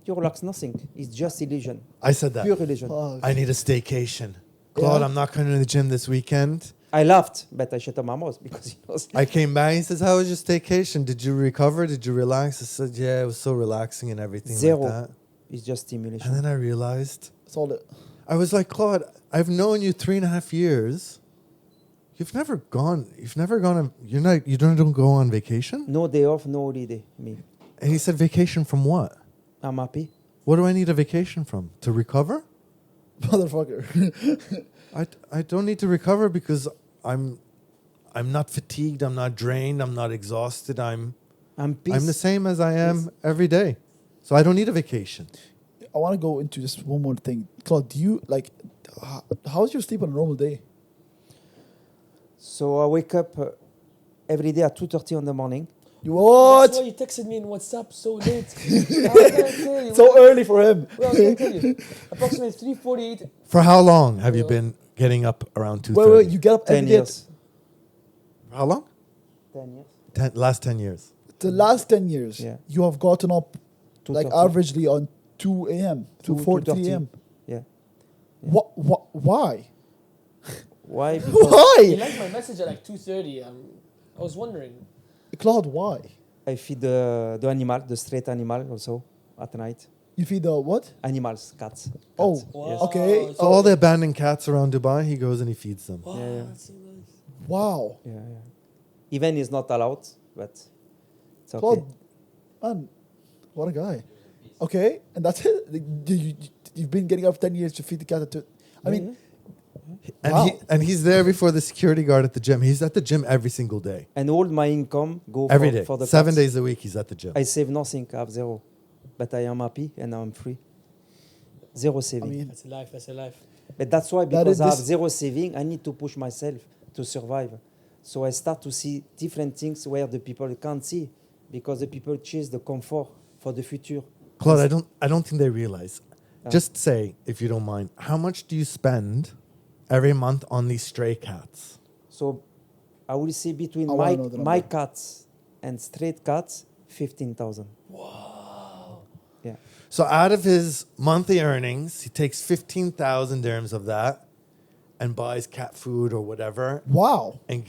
You relax nothing. It's just illusion. I said that. Pure illusion. Fuck. I need a staycation. Claude, Yeah. I'm not coming to the gym this weekend. I laughed, but I shut up my mouth because he knows. I came back. He says, "How was your staycation? Did you recover? Did you relax?" I said, "Yeah, it was so relaxing and everything Zero. like that." It's just stimulation. And then I realized, That's all it. I was like, "Claude, I've known you 3.5 years. You've never gone. You don't go on vacation." No day off, no holiday. Me. And he said, "Vacation from what? I'm happy. What do I need a vacation from? To recover? Motherfucker. I don't need to recover because I'm not fatigued. I'm not drained. I'm not exhausted. I'm Peace. the same as I am every day. So I don't need a vacation." I want to go into just one more thing. Claude, do you, how's your sleep on a normal day? So I wake up every day at 2:30 in the morning. You what? That's why you texted me in WhatsApp so late. I can't tell you. So early for him. Well, I can tell you. Approximately 3:48. For how long have you been getting up around 2:30? Wait, you get up 10 every day. years. How long? 10 years. Last 10 years. The last 10 years, Yeah. you have gotten up 2:30. averagely on 2 a.m. to 4:30 a.m. Yeah. Why? Why? Because He Why? liked my message at like 2:30. I was wondering. Claude, why? I feed the animal, the street animal also at night. You feed the what? Animals, cats. Oh, Cats, Wow. yes. okay. So all the abandoned cats around Dubai, he goes and he feeds them. Wow, Yeah. that's so nice. Wow. Yeah, yeah. Even is not allowed, but it's okay. Claude, man, what a guy. Okay, and that's it. You've been getting up 10 years to feed the cat. I mean, And Wow. he's there before the security guard at the gym. He's at the gym every single day. And all my income go Every for, day. for the 7 cats. days a week he's at the gym. I save nothing. I have zero, but I am happy and I'm free. Zero I saving. mean, That's a life. That's a life. But that's why, That because is I have this- zero saving, I need to push myself to survive. So I start to see different things where the people can't see, because the people chase the comfort for the future. Claude, I don't think they realize. Just say, if you don't mind, how much do you spend every month on these stray cats? So I will say between I wanna know the my number. cats and straight cats, 15,000. Wow. Yeah. So out of his monthly earnings, he takes 15,000 dirhams of that and buys cat food or whatever Wow. and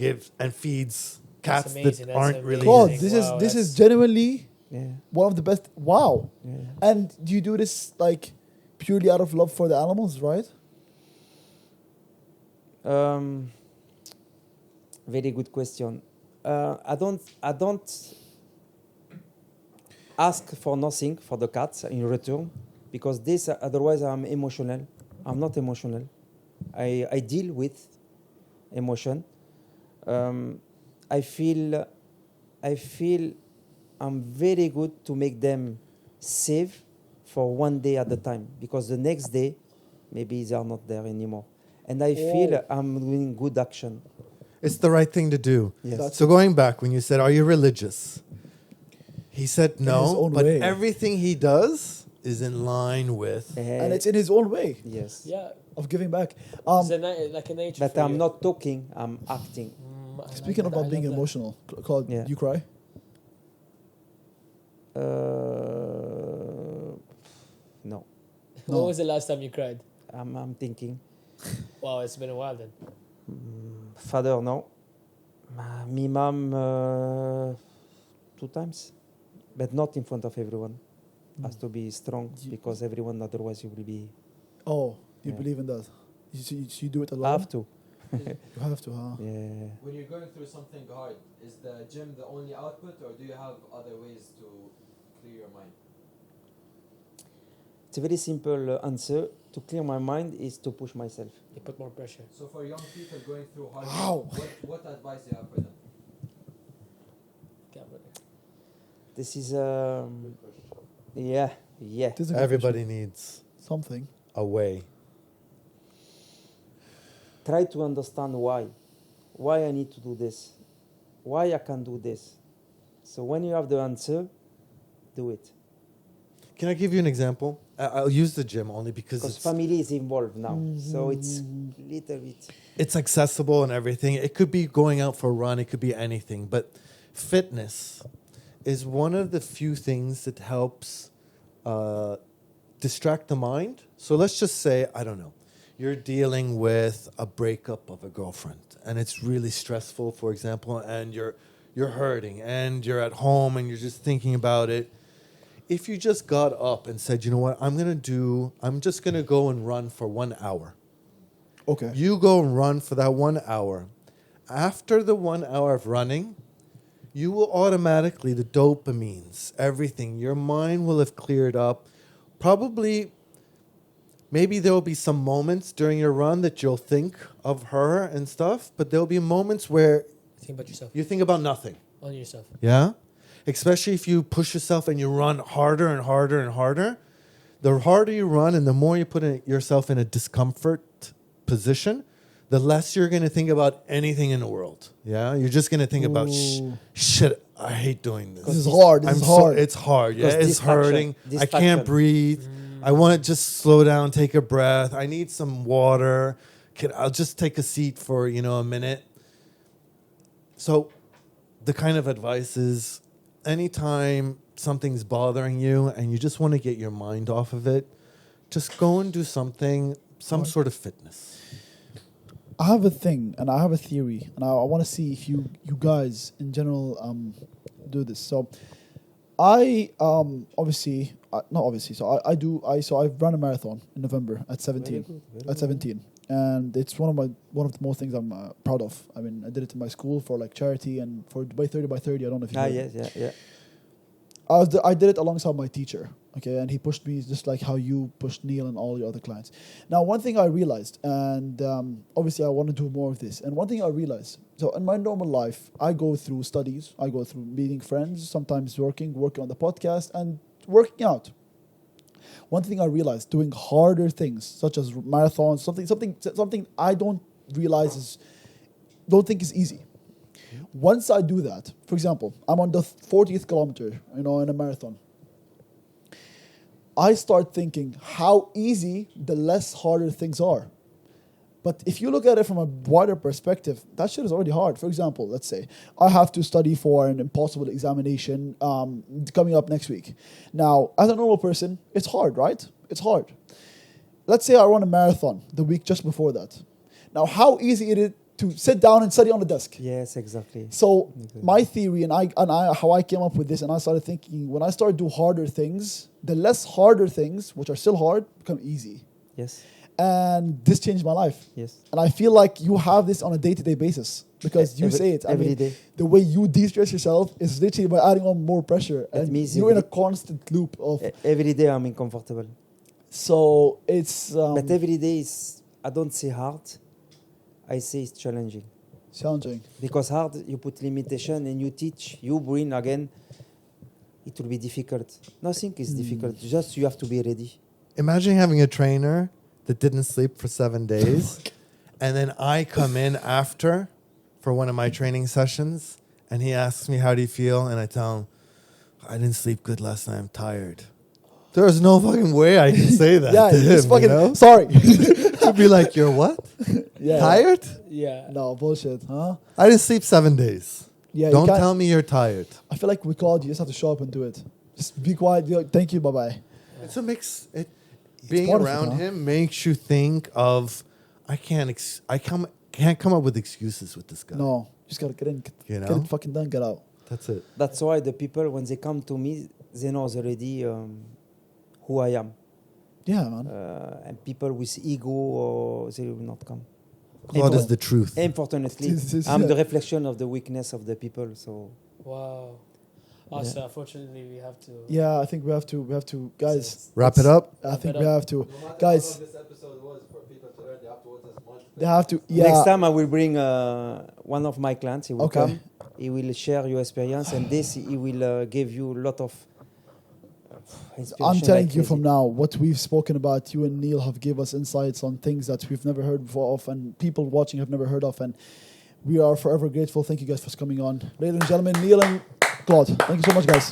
feeds That's cats amazing. that That's aren't really Claude, amazing. this Wow, is that's- genuinely Yeah. one of the best. Wow. Yeah. And do you do this like purely out of love for the animals, right? Very good question. I don't ask for nothing for the cats in return, because this otherwise I'm emotional. I'm not emotional. I deal with emotion. I feel I'm very good to make them safe for one day at a time, because the next day maybe they are not there anymore, and I feel I'm doing good action. It's the right thing to do. Yes. So going back, when you said, "Are you religious?" He said his no, own but way. everything he does is in line with. And it's in his own way Yes. Yeah. of giving back. It's like a nature. But for I'm you. not talking, I'm acting. I like Speaking that. about I being love that. emotional, Claude, Yeah. you cry? No, No. When was the last time you cried? I'm thinking. Wow, it's been a while then. Father, no. Me mom, 2 times. But not in front of everyone. Has to be strong, because everyone, otherwise you will be... Oh, you Yeah. believe in that? You do it alone? Have to. You have to, huh? Yeah. When you're going through something hard, is the gym the only output, or do you have other ways to clear your mind? It's a very simple answer. To clear my mind is to push myself. You put more pressure. So for young people going through hard Wow. times, what advice do you have for them? Yeah, brother. This is... yeah. It is a good Everybody needs question. Something. a way. Try to understand why. Why I need to do this. Why I can do this. So when you have the answer, do it. Can I give you an example? I'll use the gym only because Because it's, family is involved now. So it's little bit... it's accessible and everything. It could be going out for a run. It could be anything. But fitness is one of the few things that helps distract the mind. So let's just say, I don't know, you're dealing with a breakup of a girlfriend and it's really stressful, for example, and you're hurting and you're at home and you're just thinking about it. If you just got up and said, you know what, I'm just going to go and run for 1 hour. Okay. You go and run for that 1 hour. After the 1 hour of running, you will automatically, the dopamines, everything, your mind will have cleared up. Probably, maybe there will be some moments during your run that you'll think of her and stuff, but there'll be moments where Think about yourself. you think about nothing. On yourself. Yeah? Especially if you push yourself and you run harder and harder and harder. The harder you run and the more you put yourself in a discomfort position, the less you're going to think about anything in the world. Yeah? You're just going to think about, shit, I hate doing this. This is hard. This is hard. It's hard. Yeah, Because it's hurting. I distraction. can't breathe. I want to just slow down, take a breath. I need some water. I'll just take a seat for, a minute. So the kind of advice is anytime something's bothering you and you just want to get your mind off of it, just go and do something, some sort of fitness. I have a thing and I have a theory, and I want to see if you guys in general do this. So I I've run a marathon in November at 17. At 17. And it's one of the most things I'm proud of. I mean, I did it in my school for like charity and for by 30 by 30. I don't know if you know. yeah. I did it alongside my teacher, okay, and he pushed me just like how you pushed Neil and all your other clients. Now, one thing I realized, and obviously I want to do more of this, and one thing I realized, so in my normal life, I go through studies, I go through meeting friends, sometimes working on the podcast, and working out. One thing I realized, doing harder things, such as marathons, something I don't think is easy. Once I do that, for example, I'm on the 40th kilometer, in a marathon. I start thinking how easy the less harder things are. But if you look at it from a wider perspective, that shit is already hard. For example, let's say I have to study for an impossible examination coming up next week. Now, as a normal person, it's hard, right? It's hard. Let's say I run a marathon the week just before that. Now, how easy it is to sit down and study on the desk. Yes, exactly. So my theory and how I came up with this, and I started thinking, when I start to do harder things, the less harder things, which are still hard, become easy. Yes. And this changed my life. Yes. And I feel like you have this on a day-to-day basis because you say it. Every day. The way you de-stress yourself is literally by adding on more pressure. That and means you're in a constant loop of... Every day I'm uncomfortable. So it's... but every day is, I don't say hard, I say it's challenging. challenging. Because hard, you put limitation and you teach, you bring again, it will be difficult. Nothing is difficult, just you have to be ready. Imagine having a trainer that didn't sleep for 7 days, and then I come in after for one of my training sessions, and he asks me, how do you feel? And I tell him, I didn't sleep good last night, I'm tired. There's no fucking way I can say that Yeah, to him, just fucking... you know? Sorry. He'd be like, you're what? Yeah. Tired? Yeah. No, bullshit, huh? I didn't sleep 7 days. Yeah, Don't you can't- tell me you're tired. I feel like with Claude, you just have to show up and do it. Just be quiet. Be like, thank you, bye-bye. It's a mix. Being part of it, around huh? him makes you think of, I can't come up with excuses with this guy. No, just gotta get in. You Get know? it fucking done, get out. That's it. That's why the people, when they come to me, they know already who I am. Yeah, man. And people with ego, they will not come. Claude is the truth. Unfortunately, This- I'm the reflection of the weakness of the people. So Wow. Also, unfortunately, we have to. Yeah, I think we have to, guys. Wrap it up. I think it we up. have to, No matter guys. how long this episode was for people to learn, they have to watch as much. They have to. Yeah. next time I will bring one of my clients. He will Okay. come. He will share your experience, and this he will give you a lot of inspiration. I'm telling like you crazy. from now, what we've spoken about, you and Neil have give us insights on things that we've never heard before of, and people watching have never heard of, and we are forever grateful. Thank you guys for coming on, ladies and gentlemen. Neil and Claude, thank you so much, guys.